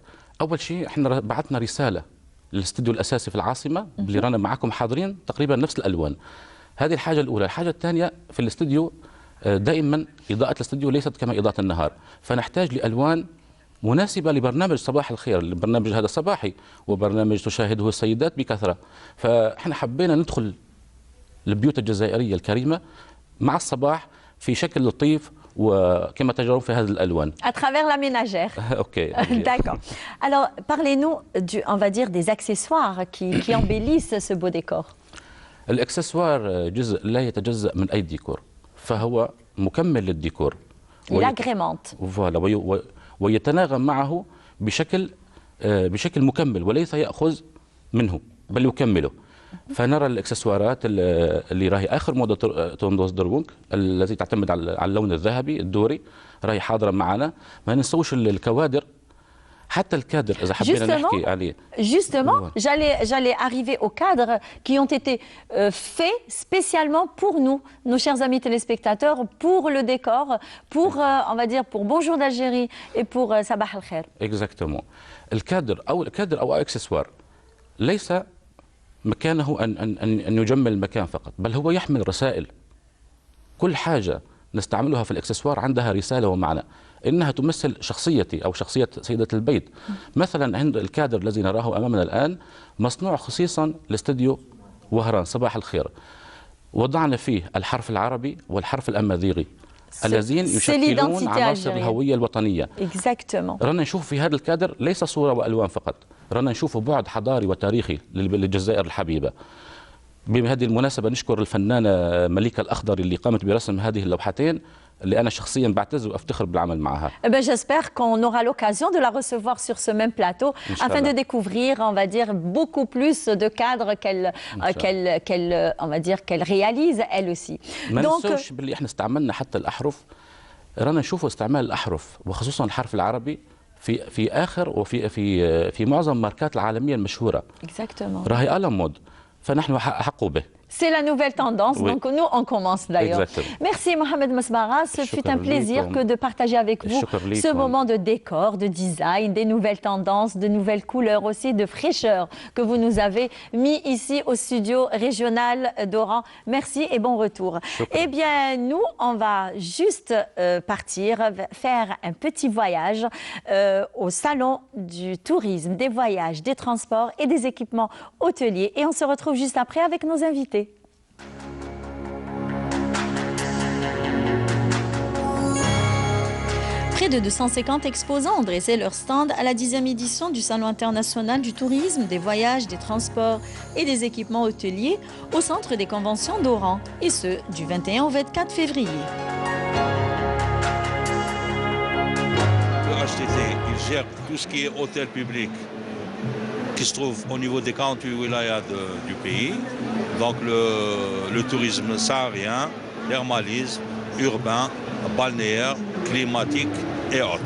اول شيء احنا بعثنا رساله للاستوديو الاساسي في العاصمه اللي رانا معكم حاضرين تقريبا نفس الالوان. هذه الحاجه الاولى. الحاجه الثانيه في الاستوديو دائما اضاءه الاستوديو ليست كما اضاءه النهار، فنحتاج لالوان مناسبة لبرنامج صباح الخير. البرنامج هذا صباحي وبرنامج تشاهده السيدات بكثرة، فاحنا حبينا ندخل البيوت الجزائرية الكريمة مع الصباح في شكل لطيف وكما تجرون في هذه الألوان. À travers la ménagère. Ok. D'accord. Alors, parlez-nous, on va dire, des accessoires qui embellissent ce beau décor. الإكسسوار جزء لا يتجزأ من أي ديكور، فهو مكمل للديكور. Il agrémente. Voilà. ويتناغم معه بشكل مكمل وليس يأخذ منه بل يكمله. فنرى الاكسسوارات اللي راهي اخر موضه توندوس دربونك التي تعتمد على اللون الذهبي الدوري، راهي حاضره معنا. ما ننسوش الكوادر، حتى الكادر اذا حبينا نحكي عليه. Justement, j'allais arriver aux cadres qui ont été faits spécialement pour nous, nos chers amis téléspectateurs, pour le décor, pour, on va dire, pour Bonjour d'Algérie et pour Sabah al-Khair. Exactement. الكادر أو اكسسوار ليس مكانه أن يجمل المكان فقط، بل هو يحمل رسائل. كل حاجة نستعملها في الإكسسوار عندها رسالة ومعنى، إنها تمثل شخصيتي أو شخصية سيدة البيت. مثلا عند الكادر الذي نراه أمامنا الآن مصنوع خصيصا لاستديو وهران صباح الخير، وضعنا فيه الحرف العربي والحرف الأمازيغي الذين يشكلون عناصر الهوية الوطنية. Exactement. رانا نشوف في هذا الكادر ليس صورة وألوان فقط، رانا نشوف بعد حضاري وتاريخي للجزائر الحبيبة. بهذه المناسبة نشكر الفنانة مليكة الأخضر اللي قامت برسم هذه اللوحتين، اللي أنا شخصيا بعتز وأفتخر بالعمل معها. J'espère qu'on aura l'occasion de la recevoir sur ce même plateau afin de découvrir, on va dire, beaucoup plus de cadres qu'elle réalise elle aussi. ما ننسوش باللي احنا استعملنا حتى الأحرف، رانا نشوفوا استعمال الأحرف وخصوصا الحرف العربي في آخر وفي معظم الماركات العالمية المشهورة. Exactement. راهي على مود، فنحن أحق به. C'est la nouvelle tendance, Oui. donc nous on commence d'ailleurs. Exactement. Merci Mohamed Masbara, ce fut un plaisir que de partager avec vous ce moment de décor, de design, des nouvelles tendances, de nouvelles couleurs aussi, de fraîcheur que vous nous avez mis ici au studio régional d'Oran. Merci et bon retour. Eh bien, nous, on va juste partir, faire un petit voyage au salon du tourisme, des voyages, des transports et des équipements hôteliers. Et on se retrouve juste après avec nos invités. Près de 250 exposants ont dressé leur stand à la 10e édition du Salon international du tourisme, des voyages, des transports et des équipements hôteliers au centre des conventions d'Oran, et ce, du 21 au 24 février. Le HTT, il gère tout ce qui est hôtel public qui se trouve au niveau des 48 wilayas du pays. Donc le tourisme saharien, thermalisme, urbain, balnéaire, climatique et autres.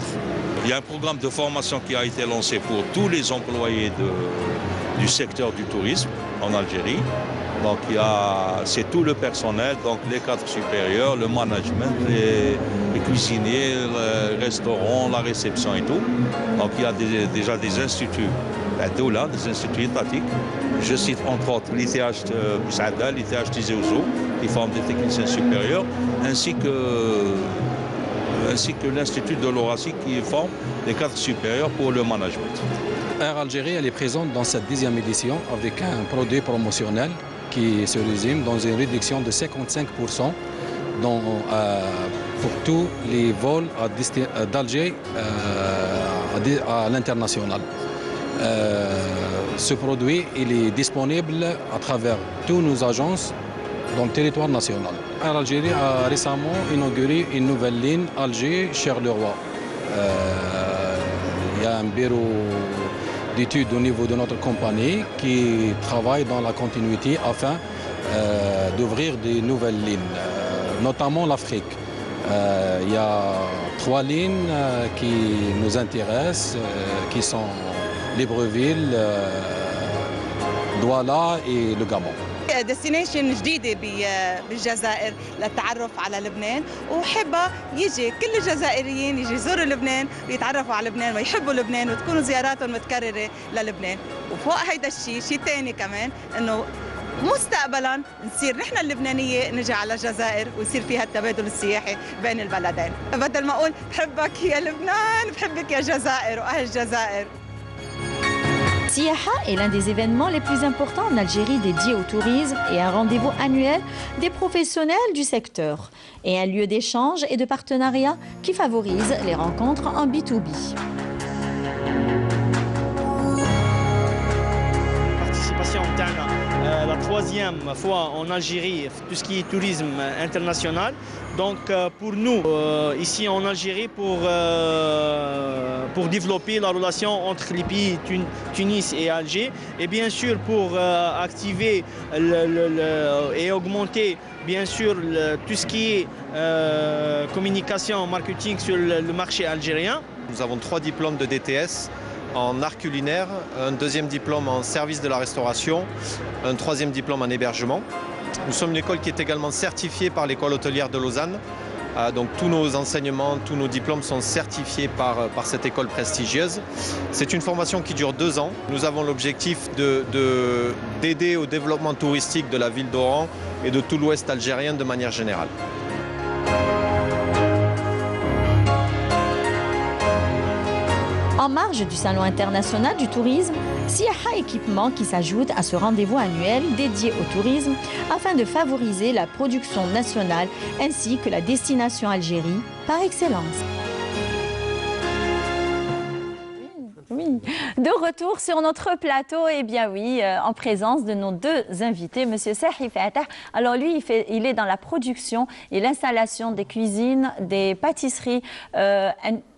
Il y a un programme de formation qui a été lancé pour tous les employés du secteur du tourisme en Algérie. Donc c'est tout le personnel, donc les cadres supérieurs, le management, les cuisiniers, le restaurant, la réception et tout. Donc il y a déjà des instituts d'Oula, des instituts étatiques. Je cite entre autres l'ITH Boussaada, l'ITH Tizi Ouzou, qui forment des techniciens supérieurs, ainsi que l'Institut de l'Horacie qui forme des cadres supérieurs pour le management. Air Algérie, elle est présente dans cette 10e édition avec un produit promotionnel qui se résume dans une réduction de 55% pour tous les vols d'Alger à l'international. Ce produit il est disponible à travers toutes nos agences dans le territoire national. Air Algérie a récemment inauguré une nouvelle ligne Alger-Charleroi. Il y a un bureau d'études au niveau de notre compagnie qui travaille dans la continuité afin d'ouvrir des nouvelles lignes, notamment l'Afrique. Il y a 3 lignes qui nous intéressent, qui sont Libreville, Douala et le Gabon. ديستنيشن جديدة بالجزائر للتعرف على لبنان، وحابة يجي كل الجزائريين يجي يزوروا لبنان ويتعرفوا على لبنان ويحبوا لبنان وتكون زياراتهم متكررة للبنان. وفوق هيدا الشيء ثاني كمان انه مستقبلا نصير نحن اللبنانية نجي على الجزائر ويصير فيها التبادل السياحي بين البلدين. بدل ما اقول بحبك يا لبنان بحبك يا جزائر واهل الجزائر. Siaha est l'un des événements les plus importants en Algérie dédié au tourisme et un rendez-vous annuel des professionnels du secteur et un lieu d'échange et de partenariat qui favorise les rencontres en B2B. Participation la 3e fois en Algérie, tout ce qui est tourisme international. Donc pour nous, ici en Algérie, pour développer la relation entre les pays Tunis et Alger, et bien sûr pour activer et augmenter bien sûr tout ce qui est communication, marketing sur le marché algérien. Nous avons 3 diplômes de DTS en art culinaire, un 2e diplôme en service de la restauration, un 3e diplôme en hébergement. Nous sommes une école qui est également certifiée par l'école hôtelière de Lausanne. Donc tous nos enseignements, tous nos diplômes sont certifiés par cette école prestigieuse. C'est une formation qui dure 2 ans. Nous avons l'objectif d'aider au développement touristique de la ville d'Oran et de tout l'ouest algérien de manière générale. En marge du Salon international du tourisme, Siaha Équipement qui s'ajoute à ce rendez-vous annuel dédié au tourisme afin de favoriser la production nationale ainsi que la destination Algérie par excellence. Oui, de retour sur notre plateau, et bien oui, en présence de nos 2 invités, Monsieur Sahi Fatah. Alors lui, il est dans la production et l'installation des cuisines, des pâtisseries,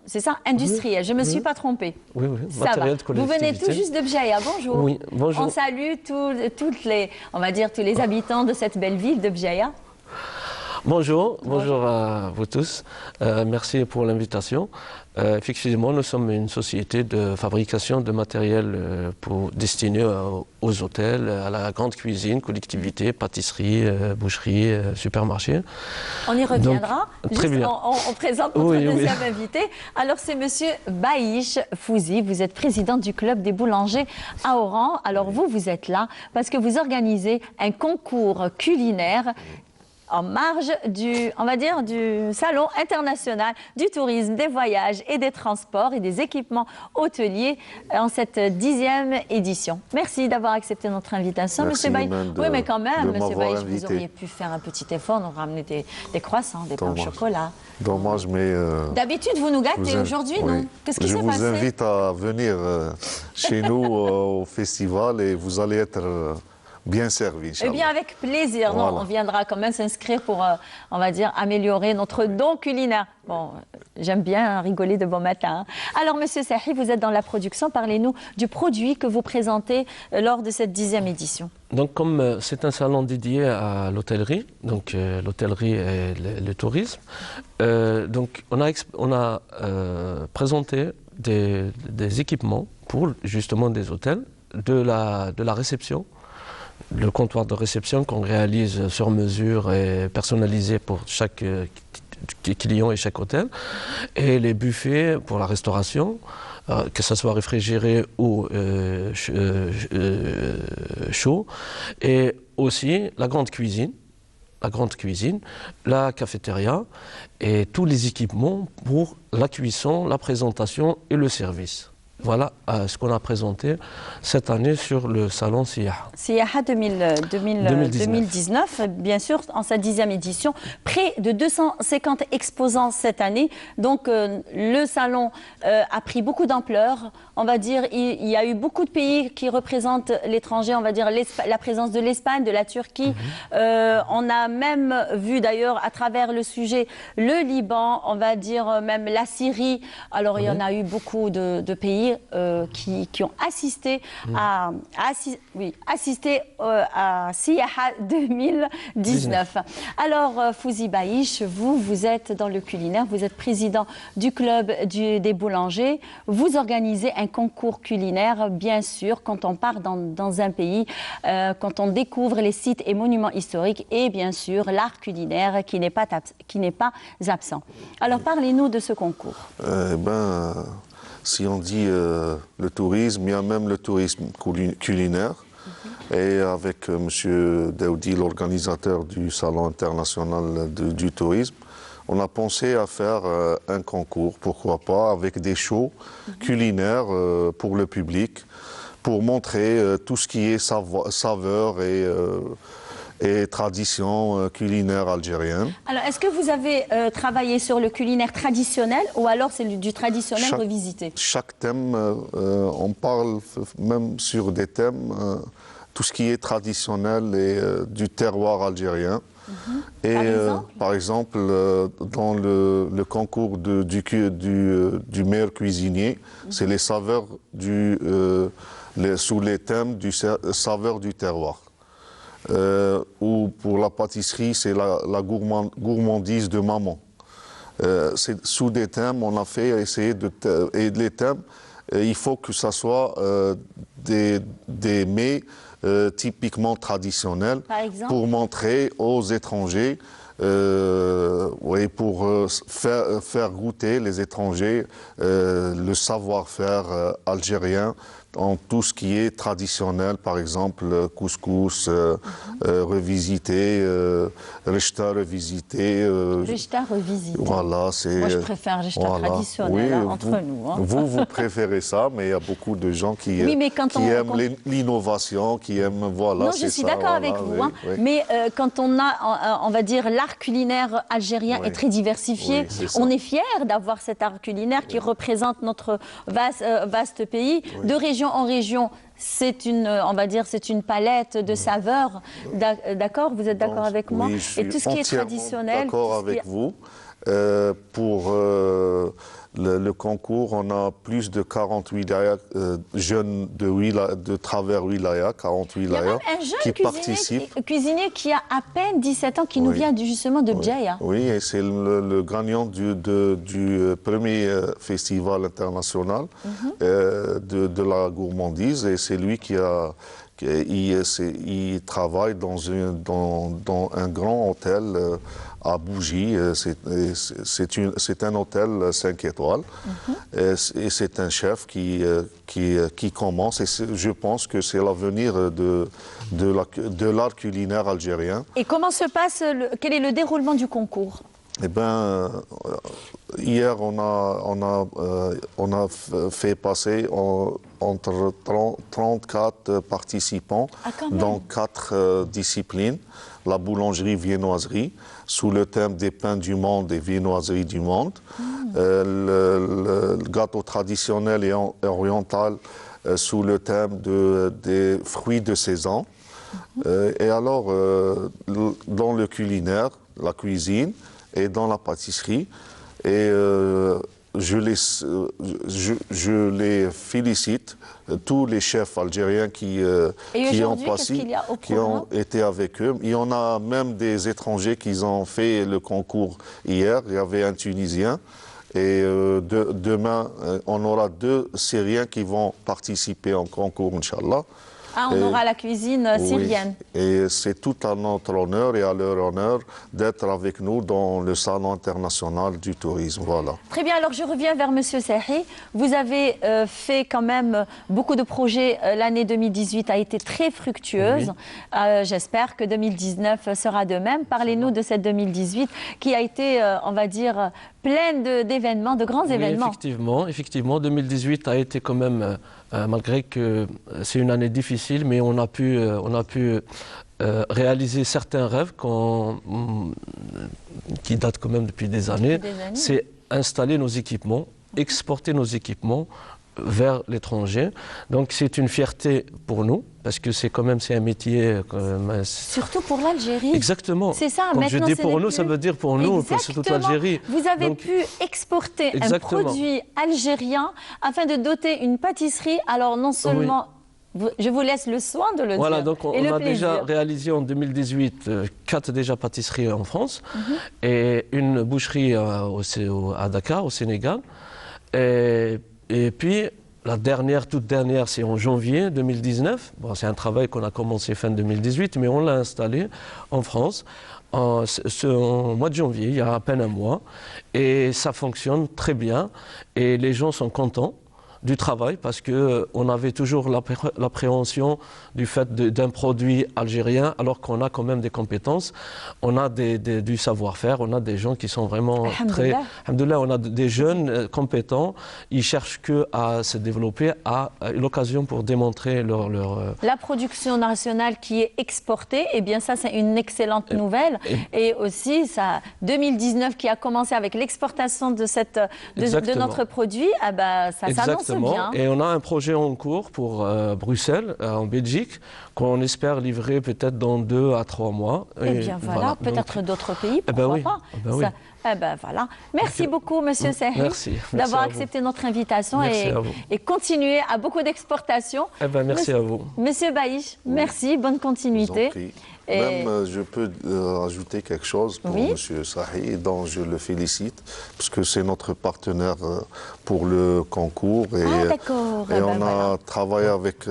c'est ça, industrielles. Je ne me suis pas trompée. Oui, ça va. Vous venez tout juste de Bjaïa. Bonjour. Oui, bonjour. On salue tous les habitants de cette belle ville de Bjaïa. Bonjour, bonjour à vous tous. Merci pour l'invitation. Effectivement, nous sommes une société de fabrication de matériel destiné aux hôtels, à la grande cuisine, collectivité, pâtisserie, boucherie, supermarché. On y reviendra. Donc, très bien. On présente notre deuxième invité. Alors, c'est Monsieur Baïch Fouzi. Vous êtes président du club des boulangers à Oran. Alors, vous êtes là parce que vous organisez un concours culinaire en marge du Salon international du tourisme, des voyages et des transports et des équipements hôteliers en cette 10e édition. Merci d'avoir accepté notre invitation, Monsieur Baïch. Oui, mais quand même, Monsieur Baïch, vous auriez pu faire un petit effort, nous ramener des croissants, des pains au chocolat. Dommage, mais... D'habitude, vous nous gâtez. Aujourd'hui, non? Qu'est-ce qui s'est passé? Je vous invite à venir chez nous au festival et vous allez être... bien servi. Eh bien, avec plaisir. Voilà. Non, on viendra quand même s'inscrire pour, on va dire, améliorer notre don culinaire. Bon, j'aime bien rigoler de bon matin. Alors, Monsieur Sahi, vous êtes dans la production. Parlez-nous du produit que vous présentez lors de cette 10e édition. Donc, comme c'est un salon dédié à l'hôtellerie, donc l'hôtellerie et le tourisme, donc on a présenté des équipements pour justement des hôtels, de la réception, le comptoir de réception qu'on réalise sur mesure et personnalisé pour chaque client et chaque hôtel, et les buffets pour la restauration, que ce soit réfrigéré ou chaud, et aussi la grande cuisine, la cafétéria et tous les équipements pour la cuisson, la présentation et le service. Voilà ce qu'on a présenté cette année sur le salon Siyaha. Siyaha 2019, bien sûr, en sa 10e édition. Près de 250 exposants cette année. Donc, le salon a pris beaucoup d'ampleur. On va dire, il y a eu beaucoup de pays qui représentent l'étranger. On va dire la présence de l'Espagne, de la Turquie. On a même vu d'ailleurs, à travers le sujet, le Liban, on va dire même la Syrie. Alors, il y en a eu beaucoup de pays qui ont assisté à Siyaha 2019. Alors, Fouzi Baïch, vous êtes dans le culinaire, vous êtes président du club des boulangers. Vous organisez un concours culinaire, bien sûr, quand on part dans un pays, quand on découvre les sites et monuments historiques et bien sûr l'art culinaire qui n'est pas absent. Alors, parlez-nous de ce concours. Si on dit le tourisme, il y a même le tourisme culinaire. Et avec M. Daoudi, l'organisateur du Salon international du tourisme, on a pensé à faire un concours, pourquoi pas, avec des shows culinaires pour le public, pour montrer tout ce qui est saveur et tradition culinaire algérienne. Alors, est-ce que vous avez travaillé sur le culinaire traditionnel ou alors c'est du traditionnel revisité? Chaque thème, on parle même sur des thèmes, tout ce qui est traditionnel et du terroir algérien. Et par exemple, dans le concours du meilleur cuisinier, c'est les saveurs sous les thèmes du saveur du terroir. Ou pour la pâtisserie, c'est la gourmandise de maman. Sous des thèmes, on a essayé et les thèmes, il faut que ce soit des mets typiquement traditionnels pour montrer aux étrangers, pour faire goûter les étrangers le savoir-faire algérien en tout ce qui est traditionnel, par exemple couscous revisité, rechta revisité. Rechta revisité. Voilà, c'est. Moi, je préfère rechta traditionnel, entre nous. Hein. Vous préférez ça, mais il y a beaucoup de gens qui aiment l'innovation, qui aiment. Voilà, non, je suis d'accord avec vous. Hein. Mais quand on a, on va dire, l'art culinaire algérien est très diversifié, on est fiers d'avoir cet art culinaire qui représente notre vaste pays, de région en région. c'est une, on va dire, c'est une palette de saveurs. D'accord, vous êtes d'accord avec moi? Oui, je suis et tout ce qui est traditionnel. D'accord avec vous. Pour le concours, on a plus de 40 wilayas, jeunes de travers wilaya, 40 wilayas, il y a même un jeune cuisinier qui a à peine 17 ans, qui nous vient justement de Bdjaïa. Oui, et c'est le gagnant du premier festival international de la gourmandise, et c'est lui il travaille dans un grand hôtel à Bougie. C'est un hôtel 5 étoiles. Et c'est un chef qui commence. Et je pense que c'est l'avenir de l'art culinaire algérien. Et comment se passe, quel est le déroulement du concours? Eh bien, hier, on a fait passer entre 34 participants dans 4 disciplines. La boulangerie-viennoiserie, sous le thème des pains du monde et viennoiseries du monde. Le gâteau traditionnel et oriental, sous le thème des fruits de saison. Et alors, dans le culinaire, la cuisine, et dans la pâtisserie. Et je les félicite, tous les chefs algériens qui ont été avec eux. Il y en a même des étrangers qui ont fait le concours hier. Il y avait un Tunisien. Et demain, on aura 2 Syriens qui vont participer au concours, Inch'Allah. Ah, on aura la cuisine syrienne. Oui, et c'est tout à notre honneur et à leur honneur d'être avec nous dans le Salon international du tourisme. Voilà. Très bien, alors je reviens vers M. Sahi. Vous avez fait quand même beaucoup de projets. L'année 2018 a été très fructueuse. Oui. J'espère que 2019 sera de même. Parlez-nous de cette 2018 qui a été, on va dire, pleine d'événements, de grands événements. Effectivement, 2018 a été quand même, malgré que c'est une année difficile, mais on a pu réaliser certains rêves qui datent quand même depuis des années. C'est installer nos équipements, exporter nos équipements vers l'étranger. Donc c'est une fierté pour nous, parce que c'est quand même un métier... Surtout pour l'Algérie. Exactement. C'est ça. Quand je dis pour nous, ça veut dire pour nous, pour toute l'Algérie. Vous avez pu exporter un produit algérien afin de doter une pâtisserie. Alors non seulement... Je vous laisse le soin de le dire. Voilà, donc on a déjà réalisé en 2018 4 pâtisseries en France et une boucherie à Dakar, au Sénégal. Et puis, la toute dernière, c'est en janvier 2019. Bon, c'est un travail qu'on a commencé fin 2018, mais on l'a installé en France en mois de janvier, il y a à peine un mois. Et ça fonctionne très bien et les gens sont contents du travail parce qu'on avait toujours l'appréhension du fait d'un produit algérien alors qu'on a quand même des compétences, on a du savoir-faire, on a des gens qui sont vraiment très... Alhamdoulilah, on a des jeunes compétents, ils cherchent qu'à se développer, à l'occasion pour démontrer leur... La production nationale qui est exportée, eh bien ça c'est une excellente nouvelle. Et aussi, 2019 qui a commencé avec l'exportation de notre produit, ah bah, ça s'annonce. Bien. Et on a un projet en cours pour Bruxelles, en Belgique, qu'on espère livrer peut-être dans 2 à 3 mois. Eh bien voilà, peut-être d'autres pays, pourquoi pas. Voilà. Merci beaucoup, Monsieur Sahi, d'avoir accepté notre invitation et continuer à beaucoup d'exportations. Merci à vous. Monsieur Baïch, merci, bonne continuité. Même, je peux ajouter quelque chose pour M. Sahi, dont je le félicite, parce que c'est notre partenaire pour le concours. Et on a travaillé avec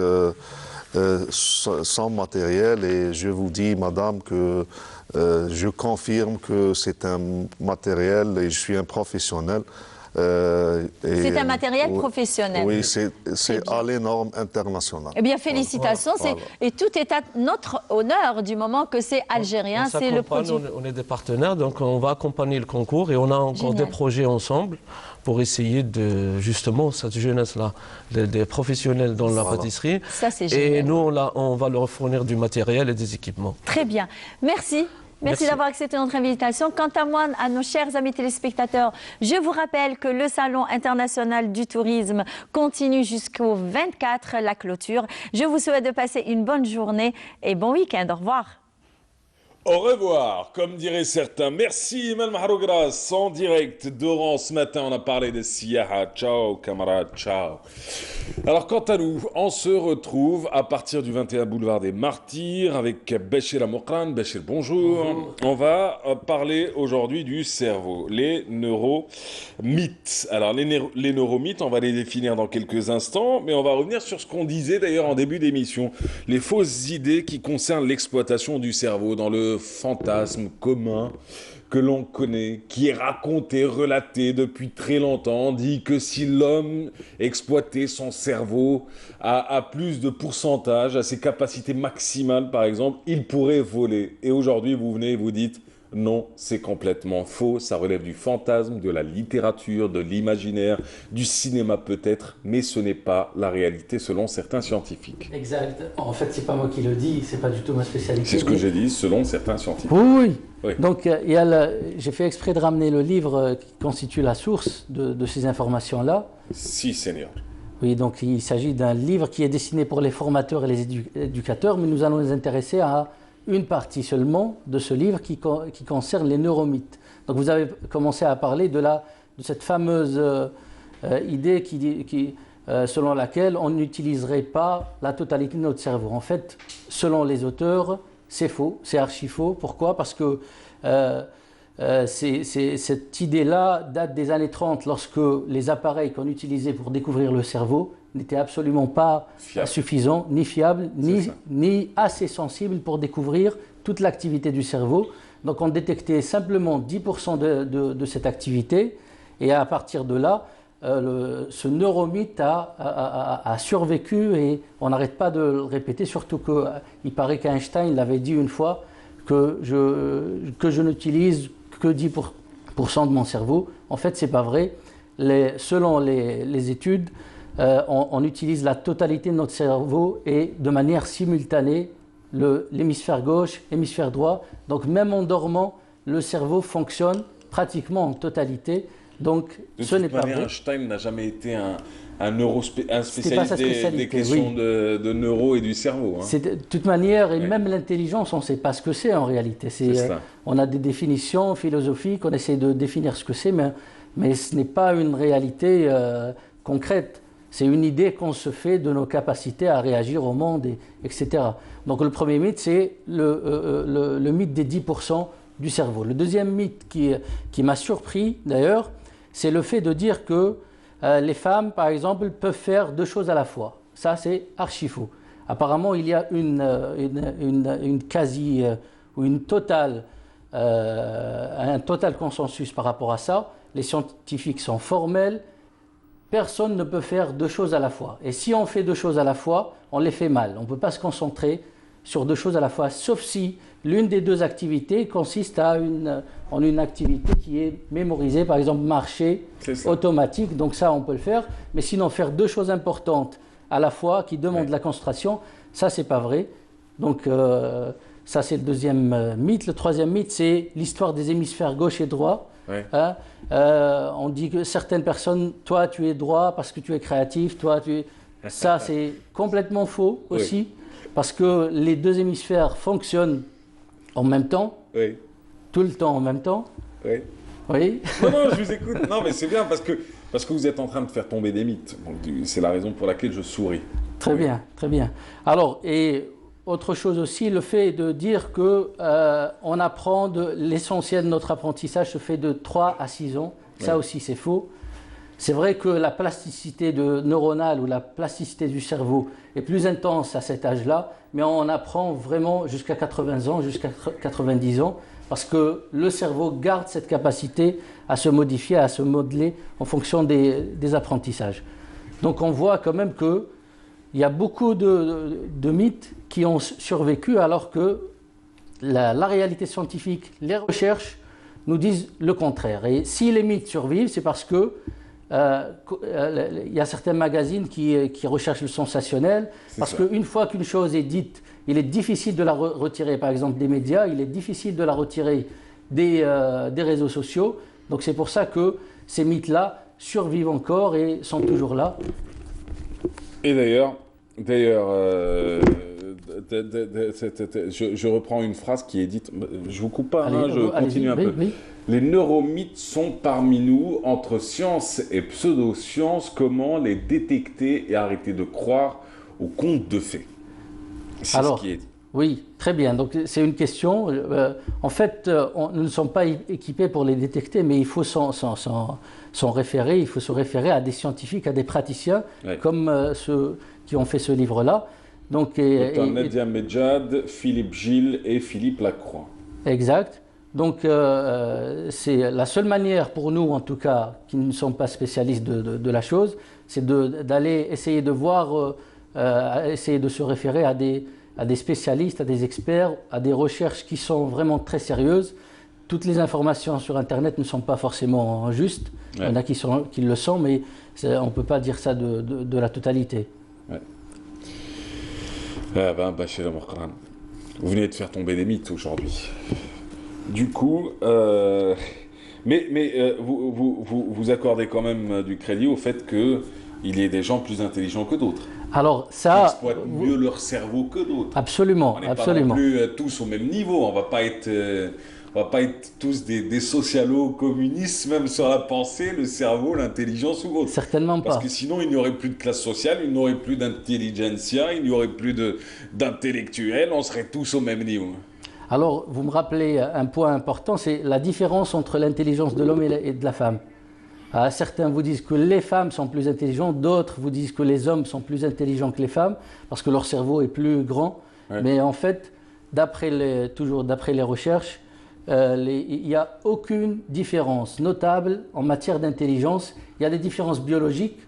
son matériel. Et je vous dis, madame, que je confirme que c'est un matériel et je suis un professionnel. C'est un matériel professionnel. Oui, c'est à les normes internationales. Eh bien, félicitations. Voilà. Et tout est à notre honneur du moment que c'est algérien, c'est le produit. On est des partenaires, donc on va accompagner le concours et on a encore des projets ensemble pour essayer de, justement, cette jeunesse-là, des professionnels dans la pâtisserie. Ça, c'est génial. Et nous, on va leur fournir du matériel et des équipements. Très bien. Merci. Merci d'avoir accepté notre invitation. Quant à moi, à nos chers amis téléspectateurs, je vous rappelle que le Salon international du tourisme continue jusqu'au 24, la clôture. Je vous souhaite de passer une bonne journée et bon week-end. Au revoir. Au revoir, comme diraient certains. Merci, Iman Maharougras, en direct d'Oran. Ce matin, on a parlé de Siyaha. Ciao, camarades, ciao. Alors, quant à nous, on se retrouve à partir du 21 boulevard des Martyrs avec Béchir Amoukran. Béchir, bonjour. On va parler aujourd'hui du cerveau, les neuromythes. Alors, les neuromythes, on va les définir dans quelques instants, mais on va revenir sur ce qu'on disait d'ailleurs en début d'émission. Les fausses idées qui concernent l'exploitation du cerveau dans le fantasme commun que l'on connaît, qui est raconté, relaté depuis très longtemps. On dit que si l'homme exploitait son cerveau à plus de pourcentage, à ses capacités maximales par exemple, il pourrait voler. Et aujourd'hui, vous venez et vous dites non, c'est complètement faux, ça relève du fantasme, de la littérature, de l'imaginaire, du cinéma peut-être, mais ce n'est pas la réalité selon certains scientifiques. Exact. En fait, c'est pas moi qui le dis, c'est pas du tout ma spécialité. C'est ce que j'ai dit, selon certains scientifiques. Oui. Donc, j'ai fait exprès de ramener le livre qui constitue la source de ces informations-là. Si, Seigneur. Oui, donc il s'agit d'un livre qui est destiné pour les formateurs et les éducateurs, mais nous allons nous intéresser à une partie seulement de ce livre qui concerne les neuromythes. Donc vous avez commencé à parler de cette fameuse idée selon laquelle on n'utiliserait pas la totalité de notre cerveau. En fait, selon les auteurs, c'est faux, c'est archi faux. Pourquoi? Parce que cette idée-là date des années 30, lorsque les appareils qu'on utilisait pour découvrir le cerveau n'étaient absolument pas suffisants, ni fiables, ni assez sensibles pour découvrir toute l'activité du cerveau. Donc on détectait simplement 10% de cette activité, et à partir de là, ce neuromythe a survécu, et on n'arrête pas de le répéter, surtout qu'il paraît qu'Einstein l'avait dit une fois, que je n'utilise que 10% de mon cerveau. En fait, c'est pas vrai. Selon les études, on utilise la totalité de notre cerveau et de manière simultanée, l'hémisphère gauche, l'hémisphère droit. Donc même en dormant, le cerveau fonctionne pratiquement en totalité. Donc ce n'est pas vrai. Einstein n'a jamais été un spécialiste des questions de neuro et du cerveau. Hein. De toute manière, et même l'intelligence, on ne sait pas ce que c'est en réalité. On a des définitions philosophiques, on essaie de définir ce que c'est, mais ce n'est pas une réalité concrète. C'est une idée qu'on se fait de nos capacités à réagir au monde, etc. Donc le premier mythe, c'est le mythe des 10% du cerveau. Le deuxième mythe qui m'a surpris d'ailleurs, c'est le fait de dire que les femmes, par exemple, peuvent faire deux choses à la fois. Ça, c'est archi faux. Apparemment, il y a une quasi ou un total consensus par rapport à ça. Les scientifiques sont formels. Personne ne peut faire deux choses à la fois. Et si on fait deux choses à la fois, on les fait mal. On ne peut pas se concentrer sur deux choses à la fois, sauf si l'une des deux activités consiste en une activité qui est mémorisée, par exemple marcher automatique, donc ça on peut le faire, mais sinon faire deux choses importantes à la fois qui demandent de la concentration, ça c'est pas vrai. Donc ça c'est le deuxième mythe. Le troisième mythe, c'est l'histoire des hémisphères gauche et droit. Hein? On dit que certaines personnes, toi tu es droit parce que tu es créatif, toi tu es... Ça c'est complètement faux aussi, parce que les deux hémisphères fonctionnent en même temps, tout le temps en même temps. Oui. Non, je vous écoute. Non, mais c'est bien parce que vous êtes en train de faire tomber des mythes. C'est la raison pour laquelle je souris. Très bien, très bien. Alors, et autre chose aussi, le fait de dire que on apprend l'essentiel de notre apprentissage se fait de 3 à 6 ans. Ça aussi, c'est faux. C'est vrai que la plasticité neuronale ou la plasticité du cerveau est plus intense à cet âge-là, mais on apprend vraiment jusqu'à 80 ans, jusqu'à 90 ans, parce que le cerveau garde cette capacité à se modifier, à se modeler en fonction des apprentissages. Donc on voit quand même qu'il y a beaucoup de mythes qui ont survécu, alors que la réalité scientifique, les recherches nous disent le contraire. Et si les mythes survivent, c'est parce que il y a certains magazines qui recherchent le sensationnel, parce qu'une fois qu'une chose est dite, il est difficile de la retirer, par exemple, des médias, il est difficile de la retirer des réseaux sociaux. Donc c'est pour ça que ces mythes-là survivent encore et sont toujours là. Et d'ailleurs, je reprends une phrase qui est dite, je vous coupe pas, hein, je continue un peu. Oui. Les neuromythes sont parmi nous, entre science et pseudo-science, comment les détecter et arrêter de croire aux contes de fées? C'est ce qui est dit. Oui, très bien. Donc c'est une question. En fait, nous ne sommes pas équipés pour les détecter, mais il faut s'en référer. Il faut se référer à des scientifiques, à des praticiens, comme ceux qui ont fait ce livre-là. Donc, Nadia Medjad, Philippe Gilles et Philippe Lacroix. Exact. Donc c'est la seule manière pour nous, en tout cas, qui ne sommes pas spécialistes de la chose, c'est d'aller essayer de voir, essayer de se référer à des spécialistes, à des experts, à des recherches qui sont vraiment très sérieuses. Toutes les informations sur Internet ne sont pas forcément justes. Il y en a qui le sont, mais on ne peut pas dire ça de la totalité. Bachir Morkran, vous venez de faire tomber des mythes aujourd'hui. Du coup, vous accordez quand même du crédit au fait qu'il y ait des gens plus intelligents que d'autres. Alors ça, qui exploitent mieux leur cerveau que d'autres. Absolument, on n'est pas non plus tous au même niveau. On va pas être tous des socialo-communistes, même sur la pensée, le cerveau, l'intelligence ou autre. Certainement pas. Parce que sinon, il n'y aurait plus de classe sociale, il n'y aurait plus d'intelligentsia, il n'y aurait plus d'intellectuels. On serait tous au même niveau. Alors, vous me rappelez un point important, c'est la différence entre l'intelligence de l'homme et de la femme. Certains vous disent que les femmes sont plus intelligentes, d'autres vous disent que les hommes sont plus intelligents que les femmes, parce que leur cerveau est plus grand. Mais en fait, toujours d'après les recherches, il n'y a aucune différence notable en matière d'intelligence. Il y a des différences biologiques,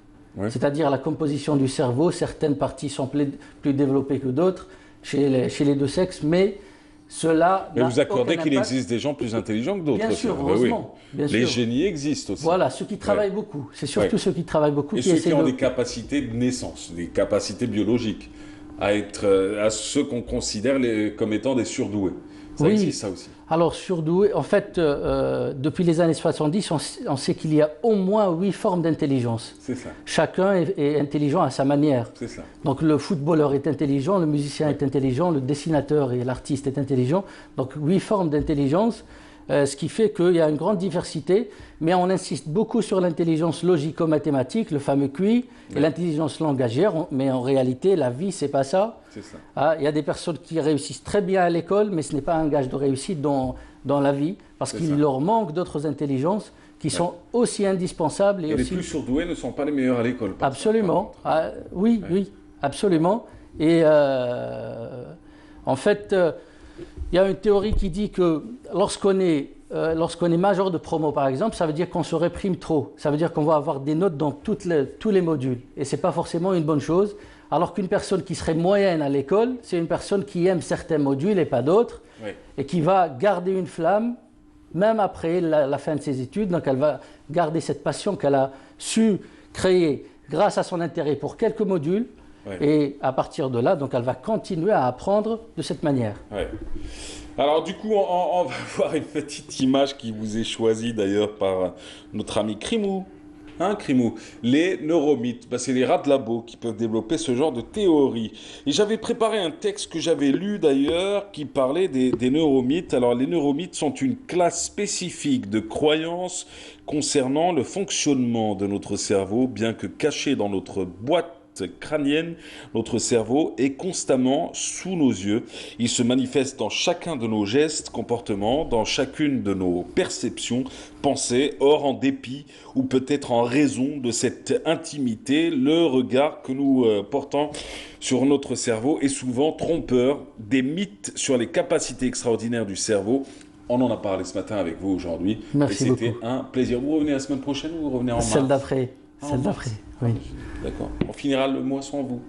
c'est-à-dire la composition du cerveau. Certaines parties sont plus développées que d'autres chez les deux sexes, mais cela. Mais vous accordez qu'il existe des gens plus intelligents que d'autres. Bien sûr, heureusement. Bien les génies existent aussi. Voilà, ceux qui travaillent beaucoup. C'est surtout ceux qui travaillent beaucoup. Et ceux qui ont des capacités de naissance, des capacités biologiques, à ceux qu'on considère comme étant des surdoués. Ça existe, ça aussi. Alors, surdoué, en fait, depuis les années 70, on sait qu'il y a au moins 8 formes d'intelligence. C'est ça. Chacun est intelligent à sa manière. C'est ça. Donc, le footballeur est intelligent, le musicien est intelligent, le dessinateur et l'artiste est intelligent. Donc, 8 formes d'intelligence, ce qui fait qu'il y a une grande diversité, mais on insiste beaucoup sur l'intelligence logico-mathématique, le fameux QI, et l'intelligence langagière, mais en réalité, la vie, c'est pas ça. C'est ça. Il y a des personnes qui réussissent très bien à l'école, mais ce n'est pas un gage de réussite dans la vie, parce qu'il leur manque d'autres intelligences qui sont aussi indispensables. Et les plus surdoués ne sont pas les meilleurs à l'école. Absolument. Oui, absolument. Et en fait, il y a une théorie qui dit que lorsqu'on est major de promo, par exemple, ça veut dire qu'on se réprime trop. Ça veut dire qu'on va avoir des notes dans tous les modules. Et ce n'est pas forcément une bonne chose. Alors qu'une personne qui serait moyenne à l'école, c'est une personne qui aime certains modules et pas d'autres, et qui va garder une flamme, même après la fin de ses études. Donc elle va garder cette passion qu'elle a su créer grâce à son intérêt pour quelques modules. Et à partir de là, donc elle va continuer à apprendre de cette manière. Alors du coup, on va voir une petite image qui vous est choisie d'ailleurs par notre ami Krimou. Krimou, les neuromythes, c'est les rats de labo qui peuvent développer ce genre de théorie. Et j'avais préparé un texte que j'avais lu d'ailleurs qui parlait des neuromythes. Alors les neuromythes sont une classe spécifique de croyances concernant le fonctionnement de notre cerveau, bien que caché dans notre boîte crânienne, notre cerveau est constamment sous nos yeux. Il se manifeste dans chacun de nos gestes, comportements, dans chacune de nos perceptions, pensées. Or, en dépit ou peut-être en raison de cette intimité, le regard que nous portons sur notre cerveau est souvent trompeur. Des mythes sur les capacités extraordinaires du cerveau. On en a parlé ce matin avec vous aujourd'hui. Merci beaucoup. C'était un plaisir. Vous revenez la semaine prochaine ou vous revenez en mars? Celle d'après. Celle d'après, oui. D'accord. On finira le mois sans vous.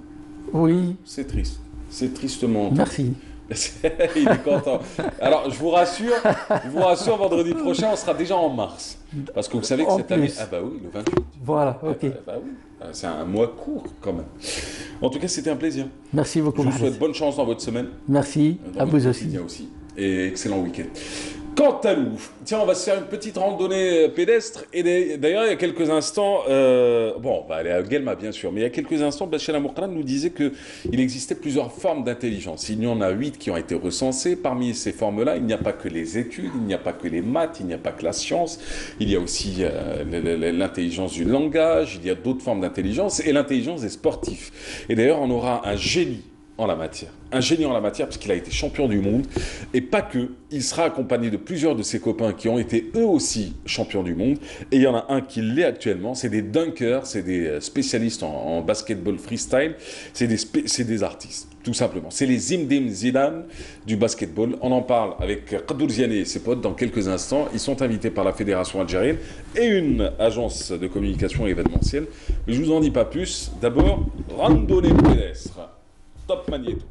Oui. C'est triste. C'est tristement. Merci. Il est content. Alors, je vous rassure, vendredi prochain, on sera déjà en mars. Parce que vous savez que cette année... Ah bah oui, le 28. Voilà, ok. Bah oui. C'est un mois court, quand même. En tout cas, c'était un plaisir. Merci beaucoup. Je vous souhaite bonne chance dans votre semaine. Merci, à vous aussi. Et excellent week-end. Quant à nous, tiens, on va se faire une petite randonnée pédestre. Et d'ailleurs, il y a quelques instants, bon, on va aller à Guelma, bien sûr, mais il y a quelques instants, Bachel Amoukran nous disait qu'il existait plusieurs formes d'intelligence. Il y en a 8 qui ont été recensées. Parmi ces formes-là, il n'y a pas que les études, il n'y a pas que les maths, il n'y a pas que la science. Il y a aussi l'intelligence du langage, il y a d'autres formes d'intelligence, et l'intelligence des sportifs. Et d'ailleurs, on aura un génie en la matière. Un génie en la matière parce qu'il a été champion du monde et pas que, il sera accompagné de plusieurs de ses copains qui ont été eux aussi champions du monde et il y en a un qui l'est actuellement, c'est des dunkers, c'est des spécialistes en basketball freestyle, c'est des artistes, tout simplement. C'est les Zinedine Zidane du basketball. On en parle avec Qadour Ziani et ses potes dans quelques instants. Ils sont invités par la fédération algérienne et une agence de communication événementielle. Mais je vous en dis pas plus. D'abord, randonnée pédestre. Top Magnéto.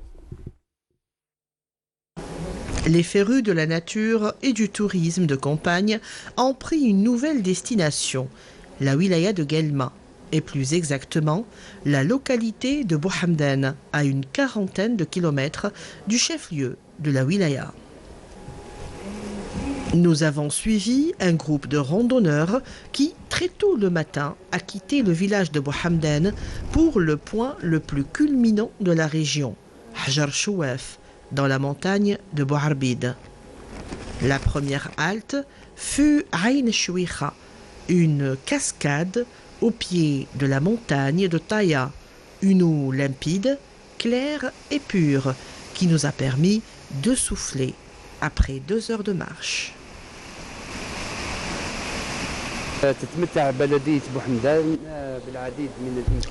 Les férus de la nature et du tourisme de campagne ont pris une nouvelle destination, la wilaya de Guelma, et plus exactement la localité de Bouhamdan, à une quarantaine de kilomètres du chef-lieu de la wilaya. Nous avons suivi un groupe de randonneurs qui, très tôt le matin, a quitté le village de Bouhamdan pour le point le plus culminant de la région, Hajar Chouef, dans la montagne de Bouharbid. La première halte fut Aïn Chouicha, une cascade au pied de la montagne de Taya, une eau limpide, claire et pure, qui nous a permis de souffler après 2 heures de marche.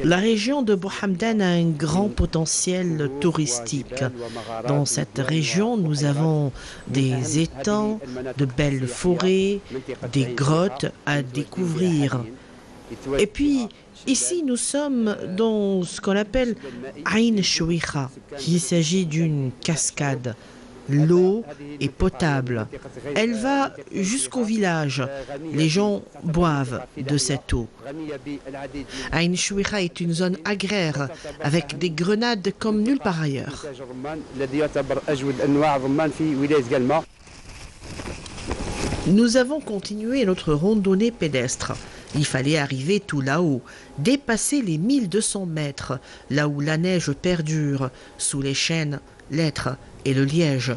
La région de Bouhamdan a un grand potentiel touristique. Dans cette région, nous avons des étangs, de belles forêts, des grottes à découvrir. Et puis, ici, nous sommes dans ce qu'on appelle Aïn Chouicha. Il s'agit d'une cascade. L'eau est potable. Elle va jusqu'au village. Les gens boivent de cette eau. Aïn Chouicha est une zone agraire avec des grenades comme nulle part ailleurs. Nous avons continué notre randonnée pédestre. Il fallait arriver tout là-haut, dépasser les 1200 mètres, là où la neige perdure, sous les chênes, l'hêtre et le liège.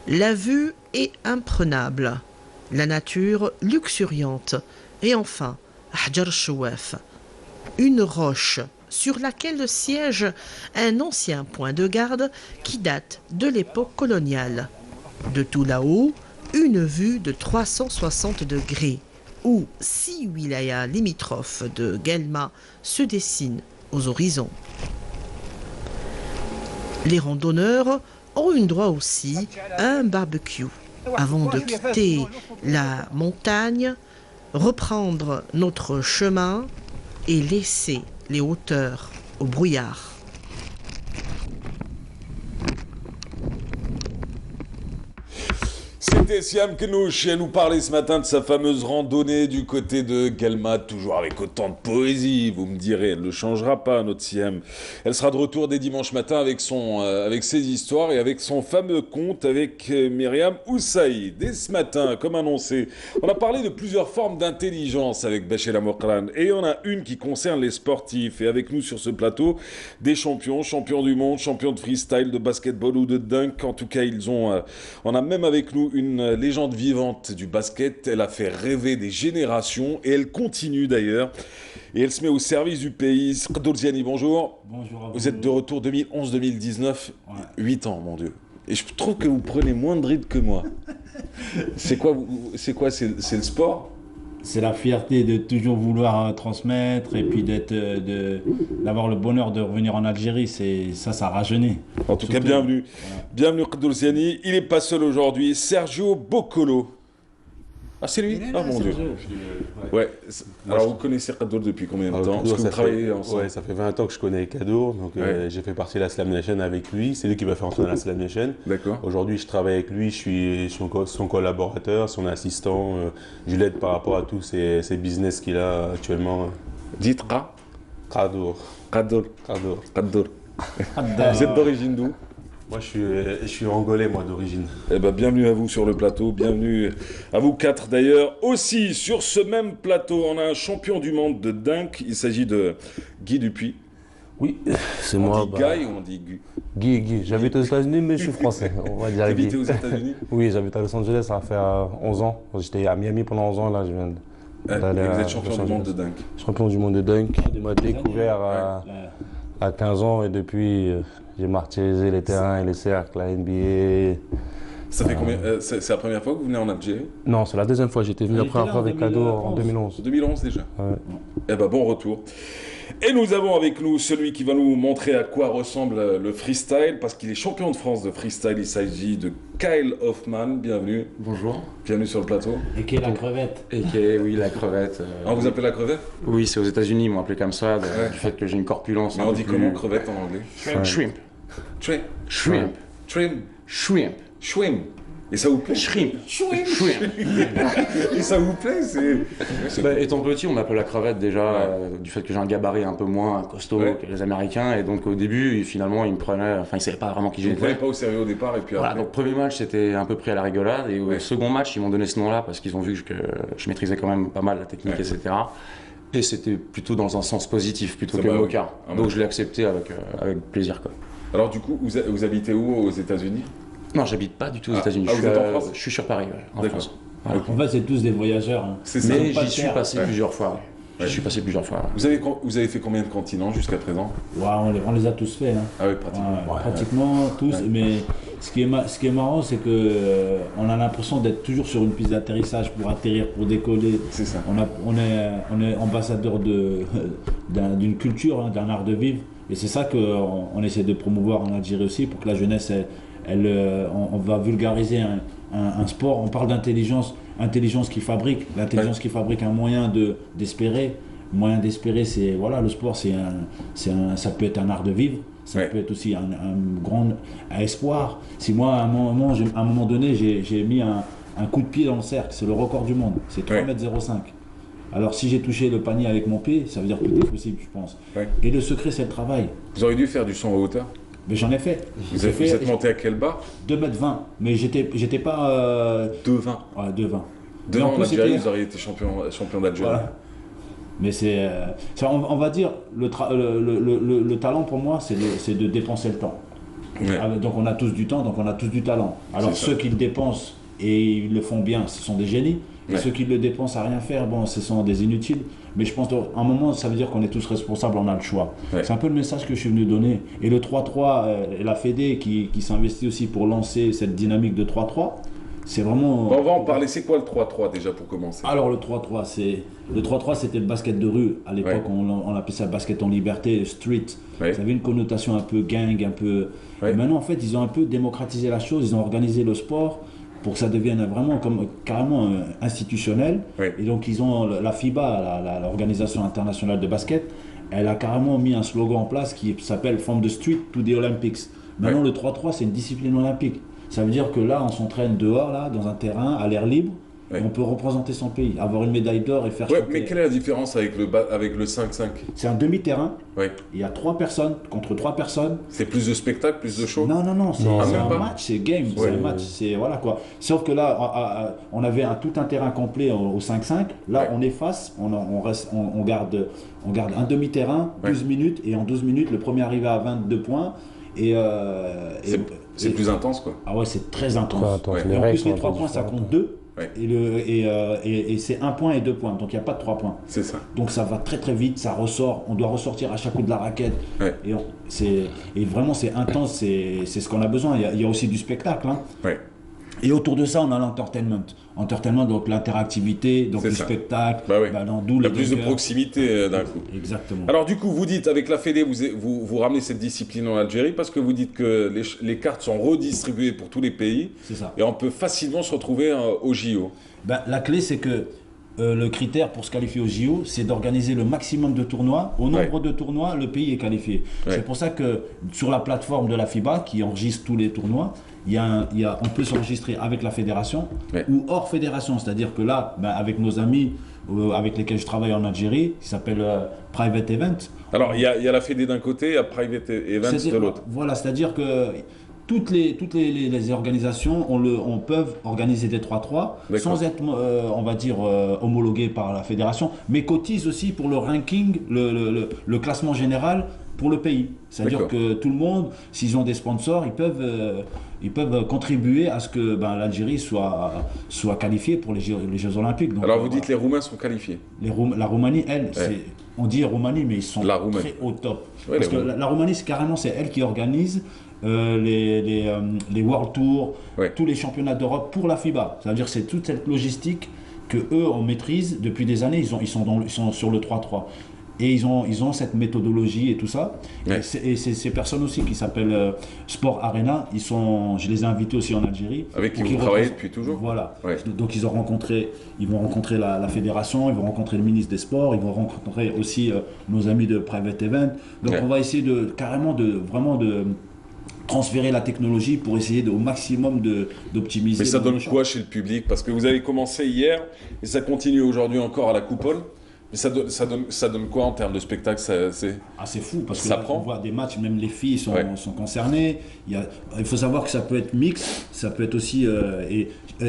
La vue est imprenable, la nature luxuriante, et enfin, Hajar Chouef, une roche sur laquelle siège un ancien point de garde qui date de l'époque coloniale. De tout là-haut, une vue de 360 degrés, où 6 wilayas limitrophes de Guelma se dessinent aux horizons. Les randonneurs ont eu droit aussi à un barbecue avant de quitter la montagne, reprendre notre chemin et laisser les hauteurs au brouillard. C'était Siam Knouch et elle nous parlait ce matin de sa fameuse randonnée du côté de Guelma, toujours avec autant de poésie, vous me direz, elle ne changera pas notre Siam. Elle sera de retour dès dimanche matin avec ses histoires et avec son fameux conte avec Myriam Oussaï. Dès ce matin, comme annoncé, on a parlé de plusieurs formes d'intelligence avec Bachel Amoukran et il y en a une qui concerne les sportifs. Et avec nous sur ce plateau, des champions du monde, champions de freestyle, de basketball ou de dunk. En tout cas, on a même avec nous une légende vivante du basket. Elle a fait rêver des générations et elle continue d'ailleurs. Et elle se met au service du pays. Qadour Ziani, bonjour. Bonjour à vous. Vous êtes de retour 2011-2019, ouais. 8 ans, mon Dieu. Et je trouve que vous prenez moins de rides que moi. C'est quoi, c'est le sport ? C'est la fierté de toujours vouloir transmettre et puis d'avoir le bonheur de revenir en Algérie. Ça a rajeuni. En tout cas, bienvenue. Voilà. Bienvenue Qadour Ziani. Il n'est pas seul aujourd'hui. Sergio Boccolo. Ah, c'est lui? Ah, mon Dieu. Ouais. Alors, vous connaissez Kadour depuis combien de temps? Est-ce que vous travaillez ensemble? Ouais, ça fait 20 ans que je connais Kadour. Donc, j'ai fait partie de la Slam Nation avec lui. C'est lui qui m'a fait entrer dans la Slam Nation. D'accord. Aujourd'hui, je travaille avec lui. Je suis son collaborateur, son assistant. Je l'aide par rapport à tous ces business qu'il a actuellement. Dites Ra? Kadour. Kadour. Kadour. Kadour. Vous êtes d'origine d'où? Moi, je suis angolais, moi, d'origine. Eh ben, bienvenue à vous sur le plateau, bienvenue à vous quatre d'ailleurs. Aussi, sur ce même plateau, on a un champion du monde de dunk, il s'agit de Guy Dupuis. Oui, c'est moi. On dit Guy ou on dit Gu? Guy. J'habite aux États-Unis, mais je suis français. On va dire Guy. T'habitais aux États-Unis? Oui, j'habite à Los Angeles, ça va faire 11 ans. J'étais à Miami pendant 11 ans, là, je viens d'aller et vous êtes champion du monde de dunk? Champion du monde de dunk. Il m'a découvert à 15 ans et depuis... J'ai martyrisé les terrains et les cercles, la NBA. Ça fait combien c'est la première fois que vous venez en Algérie? Non, c'est la deuxième fois. J'étais venu la première fois avec Kadour en 2011. 2011 déjà? Ouais. Eh ben bon retour. Et nous avons avec nous celui qui va nous montrer à quoi ressemble le freestyle, parce qu'il est champion de France de freestyle. Il s'agit de Kyle Hoffman. Bienvenue. Bonjour. Bienvenue sur le plateau. Et qui est la crevette. Et qui est, oui, la crevette. On vous appelle la crevette? Oui, c'est aux États-Unis, ils m'ont appelé comme ça, du fait que j'ai une corpulence. Mais on dit comment crevette en anglais? Shrimp. Shrimp. Shrimp. Shrimp. Shrimp. Shrimp. Et ça vous plaît? Shrimp. Shrimp. Et ça vous plaît? Étant petit, on m'appelle la crevette déjà, du fait que j'ai un gabarit un peu moins costaud que les Américains. Et donc au début, finalement, ils me prenaient, ils ne savaient pas vraiment qui j'étais. Ils ne prenaient pas au sérieux au départ et puis voilà, après. donc premier match, c'était un peu pris à la rigolade. Et au second match, ils m'ont donné ce nom-là parce qu'ils ont vu que je maîtrisais quand même pas mal la technique, etc. Et c'était plutôt dans un sens positif, plutôt que moquard. Donc je l'ai accepté avec plaisir, quoi. Alors du coup, vous habitez où aux États-Unis? Non, j'habite pas du tout aux États-Unis. Je suis sur Paris, en France. Voilà. En fait, c'est tous des voyageurs. Hein. Mais j'y suis passé plusieurs fois. J'y suis passé plusieurs fois. Vous avez fait combien de continents jusqu'à présent? On les a tous faits. Hein. Ah oui, pratiquement. Pratiquement tous. Mais ce qui est marrant, c'est que on a l'impression d'être toujours sur une piste d'atterrissage pour atterrir, pour décoller. C'est ça. On est ambassadeur d'une culture, hein, d'un art de vivre. Et c'est ça qu'on essaie de promouvoir en Algérie aussi, pour que la jeunesse, on va vulgariser un sport. On parle d'intelligence qui fabrique. L'intelligence qui fabrique un moyen d'espérer. Le moyen d'espérer, c'est, voilà, le sport, ça peut être un art de vivre. Ça peut être aussi un grand espoir. Si moi, à un moment donné, j'ai mis un coup de pied dans le cercle, c'est le record du monde. C'est 3,05 m. Alors si j'ai touché le panier avec mon pied, ça veut dire que tout est possible, je pense. Et le secret, c'est le travail. Vous auriez dû faire du saut en hauteur? Mais j'en ai fait. Vous êtes monté à quelle barre? 2,20 m. Mais j'étais pas... 2,20 Ouais, 2,20 m. Devant en Algérie, vous auriez été champion d'Algérie. Voilà. Mais on va dire, le talent pour moi, c'est de dépenser le temps. Donc on a tous du temps, donc on a tous du talent. Alors ceux qui le dépensent et ils le font bien, ce sont des génies. Et ceux qui le dépensent à rien faire, bon, ce sont des inutiles. Mais je pense qu'à un moment, ça veut dire qu'on est tous responsables, on a le choix. C'est un peu le message que je suis venu donner. Et le 3-3, et la Fédé qui s'investit aussi pour lancer cette dynamique de 3-3, c'est vraiment... On va en parler. C'est quoi le 3-3 déjà pour commencer? Alors le 3-3, c'était le basket de rue. À l'époque, on appelait ça basket en liberté, street. Ça avait une connotation un peu gang, un peu... Et maintenant, en fait, ils ont un peu démocratisé la chose. Ils ont organisé le sport pour que ça devienne vraiment carrément institutionnel. Et donc ils ont la FIBA, l'Organisation internationale de basket, elle a carrément mis un slogan en place qui s'appelle From the Street to the Olympics. Maintenant le 3-3, c'est une discipline olympique. Ça veut dire que là on s'entraîne dehors, là, dans un terrain, à l'air libre. On peut représenter son pays, avoir une médaille d'or et faire... mais quelle est la différence avec le 5-5? C'est un demi-terrain, il y a 3 personnes contre 3 personnes. C'est plus de spectacle, plus de show? Non, c'est un match, c'est game, c'est un match, c'est voilà quoi. Sauf que là, on avait tout un terrain complet au 5-5, là on efface, on garde un demi-terrain, 12 minutes, et en 12 minutes, le premier arrivé à 22 points, c'est plus intense quoi. Ah ouais, c'est très intense. Et en plus, les 3 points, ça compte 2. Et c'est 1 point et 2 points, donc il n'y a pas de 3 points. C'est ça. Donc ça va très très vite, ça ressort, on doit ressortir à chaque coup de la raquette. Et vraiment c'est intense, c'est ce qu'on a besoin. Il y a aussi du spectacle. Hein. Et autour de ça, on a l'entertainment. Entertainment, donc l'interactivité, donc le spectacle, d'où il y a les plus de bunkers. proximité d'un coup. Exactement. Alors du coup, vous dites, avec la Fédé, vous ramenez cette discipline en Algérie parce que vous dites que les cartes sont redistribuées pour tous les pays. C'est ça. Et on peut facilement se retrouver au JO. La clé, c'est que le critère pour se qualifier au JO, c'est d'organiser le maximum de tournois. Au nombre de tournois, le pays est qualifié. C'est pour ça que sur la plateforme de la FIBA, qui enregistre tous les tournois, on peut s'enregistrer avec la fédération ou hors fédération. C'est-à-dire que là, avec nos amis avec lesquels je travaille en Algérie, qui s'appelle Private Event. Alors, il y a la Fédé d'un côté et Private Event de l'autre. Voilà, c'est-à-dire que toutes les organisations on peuvent organiser des 3-3 sans être, on va dire, homologuées par la fédération, mais cotisent aussi pour le ranking, le classement général pour le pays. C'est-à-dire que tout le monde, s'ils ont des sponsors, ils peuvent contribuer à ce que l'Algérie soit qualifiée pour les Jeux Olympiques. Donc, alors vous dites les Roumains sont qualifiés. La Roumanie, elle, on dit Roumanie, mais ils sont très au top. Parce que la Roumanie, c'est elle qui organise les World Tours, tous les championnats d'Europe pour la FIBA. C'est-à-dire c'est toute cette logistique que eux on maîtrise depuis des années. Ils sont sur le 3-3. Et ils ont cette méthodologie et tout ça. Et ces personnes aussi qui s'appellent Sport Arena, je les ai invités aussi en Algérie. Avec qui vous travaillez depuis toujours. Voilà. Donc ils vont rencontrer la fédération, ils vont rencontrer le ministre des Sports, ils vont rencontrer aussi nos amis de Private Event. Donc on va essayer de transférer la technologie pour essayer au maximum d'optimiser. Mais ça donne quoi chez le public? Parce que vous avez commencé hier et ça continue aujourd'hui encore à la Coupole. Mais ça donne quoi en termes de spectacle? C'est fou parce que là, on voit des matchs, même les filles sont concernées. Il faut savoir que ça peut être mix, ça peut être aussi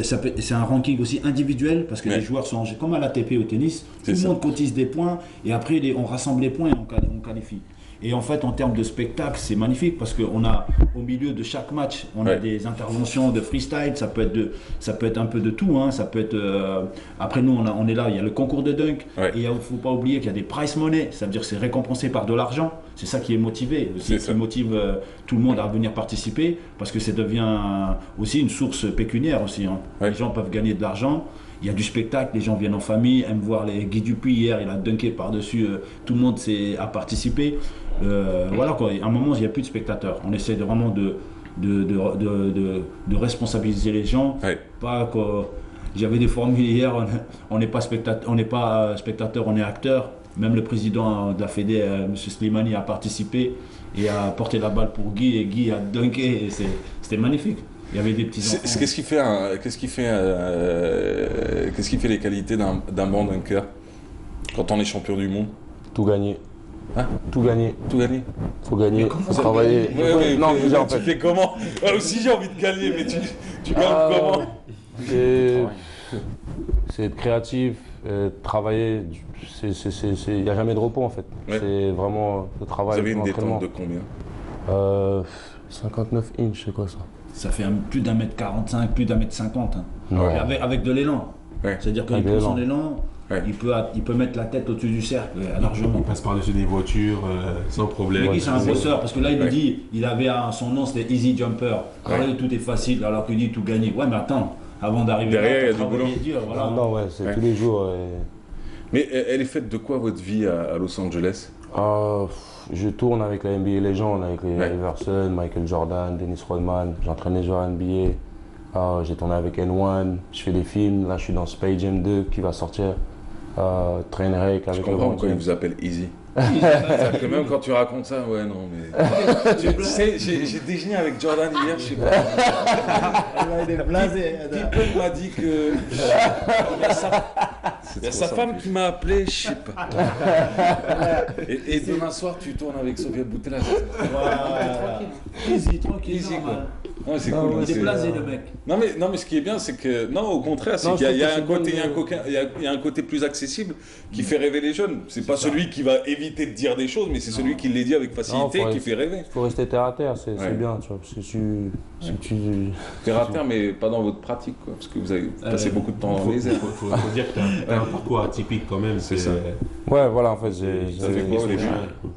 c'est un ranking aussi individuel parce que les joueurs sont comme à l'ATP au tennis, tout le monde cotise des points et après on rassemble les points et on qualifie. Et en fait, en termes de spectacle, c'est magnifique parce qu'on a, au milieu de chaque match, on a des interventions de freestyle, ça peut être un peu de tout. Hein, ça peut être, après nous, on est là, il y a le concours de dunk, et il ne faut pas oublier qu'il y a des prize money, ça veut dire que c'est récompensé par de l'argent. C'est ça qui est motivé, aussi, qui motive tout le monde à venir participer parce que ça devient aussi une source pécuniaire aussi. Hein. Les gens peuvent gagner de l'argent. Il y a du spectacle, les gens viennent en famille, aiment voir Guy Dupuis hier, il a dunké par-dessus, tout le monde a participé. Voilà quoi, à un moment il n'y a plus de spectateurs. On essaie vraiment de responsabiliser les gens. Pas quoi. J'avais des formules hier, on n'est pas spectateur, on est acteur. Même le président de la Fédé, M. Slimani, a participé et a porté la balle pour Guy et Guy a dunké et c'était magnifique. Il y avait des petits enfants. Qu'est-ce qui fait les qualités d'un bon dunker quand on est champion du monde? Tout gagner. Hein? Tout gagner. Tout gagner. Faut gagner, faut travailler. Non, tu fais comment? Moi aussi j'ai envie de gagner, mais tu gagnes comment? C'est être créatif, travailler. Il n'y a jamais de repos en fait. C'est vraiment le travail. Vous avez une détente de combien? 59 inches, c'est quoi ça? Ça fait plus d'1m45, plus d'1m50. Hein. Avec de l'élan. C'est-à-dire qu'il prend son élan, il peut mettre la tête au-dessus du cercle largement. Il passe par-dessus des voitures sans problème. Mais c'est un bosseur, parce que là il nous dit, il avait son nom c'était Easy Jumper. Alors là, tout est facile, alors qu'il dit tout gagner. Ouais, mais attends, avant d'arriver derrière, là, il y a du boulot. Dur, voilà. Non, c'est tous les jours. Mais elle est faite de quoi votre vie à Los Angeles? Je tourne avec la NBA Legends, avec les Iverson, Michael Jordan, Dennis Rodman. J'entraîne les joueurs NBA. J'ai tourné avec N1. Je fais des films. Là, je suis dans Space Jam 2 qui va sortir. Trainwreck avec je comprends pourquoi il vous appelle Easy. Que même quand tu racontes ça, ouais, non, mais. Tu sais, j'ai déjeuné avec Jordan hier, je sais pas. Il est blasé. People m'a dit que. Il y a sa femme qui m'a appelé, je sais pas. Et demain soir, tu tournes avec Sophia Boutella. Tranquille. Easy, quoi. Non, c'est cool. Il est blasé, le mec. Non, mais ce qui est bien, c'est que. Non, au contraire, c'est qu'il y a un côté plus accessible qui fait rêver les jeunes. C'est pas celui qui va éviter de dire des choses, mais c'est celui qui les dit avec facilité qui fait rêver. Il faut rester terre à terre, c'est bien, tu vois, parce que terre à terre, mais pas dans votre pratique, quoi, parce que vous avez passé beaucoup de temps dans les airs. Faut dire que tu as un parcours atypique quand même. C'est ça. Ouais, voilà, en fait,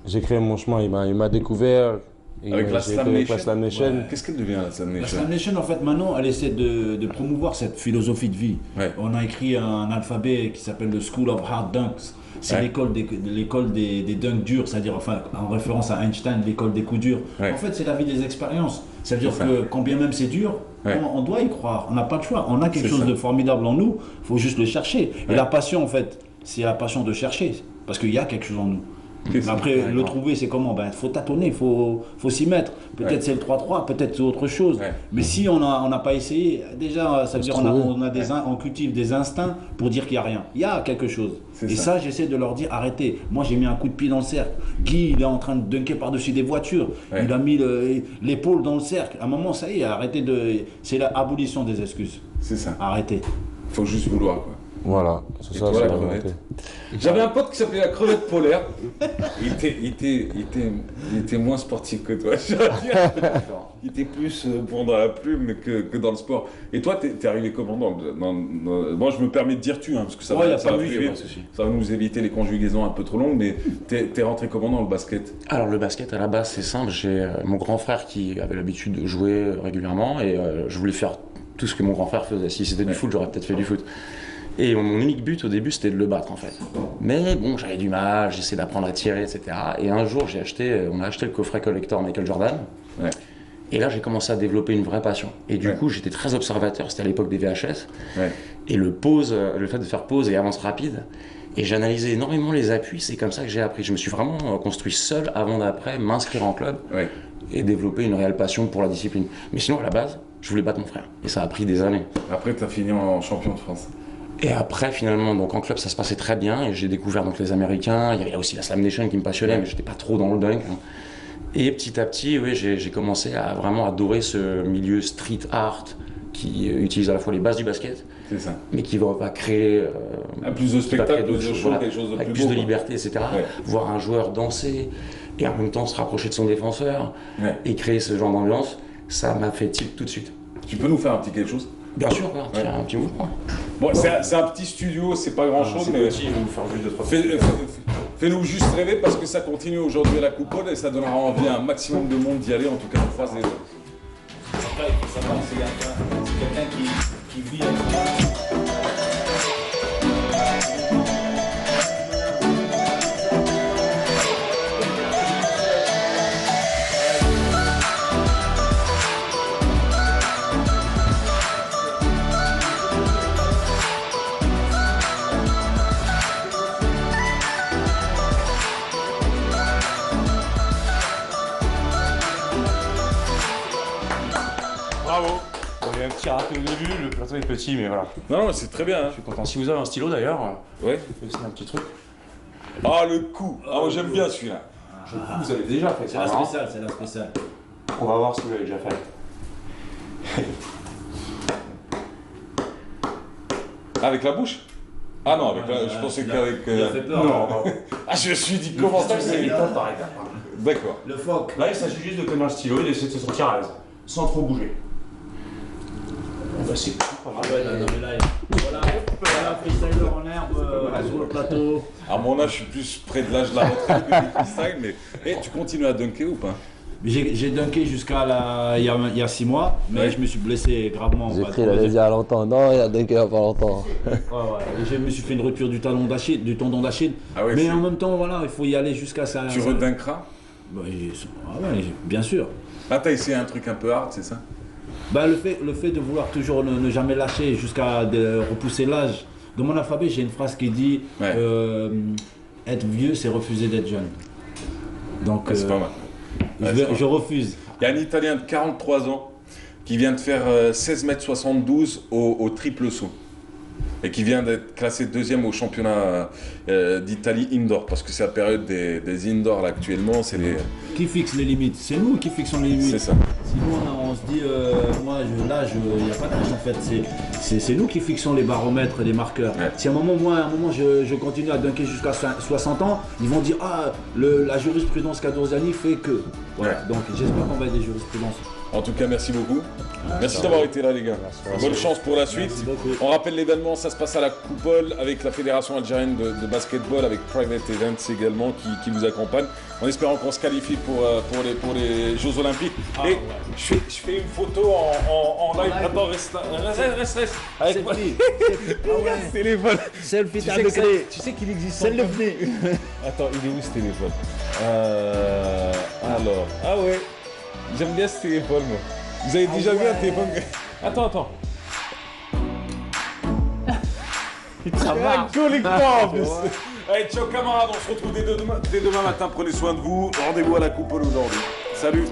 j'ai créé mon chemin, il m'a découvert. Avec la j'ai Slam été avec Nation. la Slam Nation. Ouais. Qu'est-ce qu'elle devient, la Slam La Nation? Slam Nation, en fait, maintenant, elle essaie de promouvoir cette philosophie de vie. On a écrit un alphabet qui s'appelle le School of Hard Dunks. C'est l'école des dunks durs, c'est-à-dire, enfin, en référence à Einstein, l'école des coups durs. En fait, c'est la vie des expériences. Ça veut dire que, quand bien même c'est dur, on doit y croire. On n'a pas de choix. On a quelque chose de formidable en nous. Il faut juste le chercher. Et la passion, en fait, c'est la passion de chercher. Parce qu'il y a quelque chose en nous. Après, le trouver, c'est comment? Il faut tâtonner, il faut s'y mettre. Peut-être c'est le 3-3, peut-être c'est autre chose. Mais si on n'a pas essayé, déjà, ça veut dire on cultive des instincts pour dire qu'il n'y a rien. Il y a quelque chose. Et ça, j'essaie de leur dire, arrêtez. Moi, j'ai mis un coup de pied dans le cercle. Guy, il est en train de dunker par-dessus des voitures. Il a mis l'épaule dans le cercle. À un moment, ça y est, arrêtez de... C'est l'abolition des excuses. C'est ça. Arrêtez. Il faut juste vouloir, quoi. Voilà, c'est ça, toi, c'est la la crevette. vérité. J'avais un pote qui s'appelait la crevette polaire. Il était moins sportif que toi, je veux dire. Il était plus bon dans la plume que dans le sport. Et toi, t'es arrivé comment Moi, je me permets de dire tu, parce que ça va nous éviter les conjugaisons un peu trop longues, mais t'es rentré comment dans le basket? Alors le basket, à la base, c'est simple. J'ai mon grand frère qui avait l'habitude de jouer régulièrement et je voulais faire tout ce que mon grand frère faisait. Si c'était du foot, j'aurais peut-être fait du foot. Et mon unique but au début, c'était de le battre en fait. Mais bon, j'avais du mal, j'essayais d'apprendre à tirer, etc. Et un jour, on a acheté le coffret collector Michael Jordan. Et là, j'ai commencé à développer une vraie passion. Et du coup, j'étais très observateur, c'était à l'époque des VHS. Et le fait de faire pause et avance rapide. Et j'analysais énormément les appuis, c'est comme ça que j'ai appris. Je me suis vraiment construit seul avant d'après m'inscrire en club et développer une réelle passion pour la discipline. Mais sinon, à la base, je voulais battre mon frère. Et ça a pris des années. Après, tu as fini en champion de France. Et après, finalement, donc en club, ça se passait très bien. Et j'ai découvert donc les Américains. Il y avait aussi la Slam Nation qui me passionnait, mais j'étais pas trop dans le dunk. Et petit à petit, j'ai commencé à vraiment adorer ce milieu street art qui utilise à la fois les bases du basket, mais qui va créer plus de spectacles, plus de show, quelque chose de avec plus plus beau, de liberté, etc. Voir un joueur danser et en même temps se rapprocher de son défenseur et créer ce genre d'ambiance, ça m'a fait tilt tout de suite. Tu peux nous faire un petit quelque chose? Bien sûr, un petit mouvement. Bon, c'est un petit studio, c'est pas grand chose, mais fais-nous juste rêver parce que ça continue aujourd'hui à la coupole et ça donnera envie à un maximum de monde d'y aller, en tout cas en face des autres. Après, il faut savoir, c'est quelqu'un qui vit avec Bravo. Il y a un petit raté au début, le plateau est petit, mais voilà. Non, c'est très bien. Je suis content. Si vous avez un stylo d'ailleurs, c'est un petit truc. Ah, le coup. Ah, moi j'aime bien celui-là. Vous avez déjà fait ça. C'est la spéciale. On va voir si vous l'avez déjà fait. Avec la bouche? Ah non, je pensais qu'avec... Il a fait peur. Non. Ah, je me suis dit, comment ça c'est étape par étape. D'accord. Le phoque. Là, il s'agit juste de tenir le stylo et d'essayer de se sentir à l'aise, sans trop bouger. C'est voilà, freestyler en herbe sur le plateau. À mon âge, je suis plus près de l'âge de la retraite que du freestyle, mais tu continues à dunker ou pas? J'ai dunké jusqu'à il y a 6 mois, mais je me suis blessé gravement. J'ai pris il a longtemps. Non, il a dunké il n'y a pas longtemps. Et je me suis fait une rupture du tendon d'Achille. Mais en même temps, voilà, il faut y aller jusqu'à ça. Tu redunkeras? Bien sûr. Là, t'as essayé un truc un peu hard, c'est ça? Le fait de vouloir toujours ne jamais lâcher jusqu'à repousser l'âge. Dans mon alphabet, j'ai une phrase qui dit être vieux, c'est refuser d'être jeune. Donc, c'est pas mal. Je refuse. Il y a un Italien de 43 ans qui vient de faire 16,72 m au triple saut. Et qui vient d'être classé 2e au championnat d'Italie indoor. Parce que c'est la période des indoors là, actuellement. Qui fixe les limites? C'est nous qui fixons les limites. C'est ça. Sinon on se dit, l'âge, il n'y a pas d'âge en fait. C'est nous qui fixons les baromètres et les marqueurs. Si à un moment, je continue à dunker jusqu'à 60 ans, ils vont dire, la jurisprudence Cadorziani fait que. Voilà. Donc j'espère qu'on va être des jurisprudences En tout cas, merci beaucoup. Merci d'avoir été là, les gars. Bonne chance pour la suite. On rappelle l'événement, ça se passe à la Coupole avec la Fédération algérienne de basketball, avec Private Events également qui vous accompagne. En espérant qu'on se qualifie pour les Jeux Olympiques. Et je fais une photo en live. Attends, reste. Avec moi. Téléphone. Selfie, tu sais qu'il existe. Selfie. Attends, il est où ce téléphone? Alors, ah ouais, j'aime bien ce téléphone, moi. Vous avez déjà vu un téléphone? Attends. Ça va. Collector en plus. Allez, ciao camarades, on se retrouve dès demain matin. Prenez soin de vous. Rendez-vous à la Coupole aujourd'hui. Salut.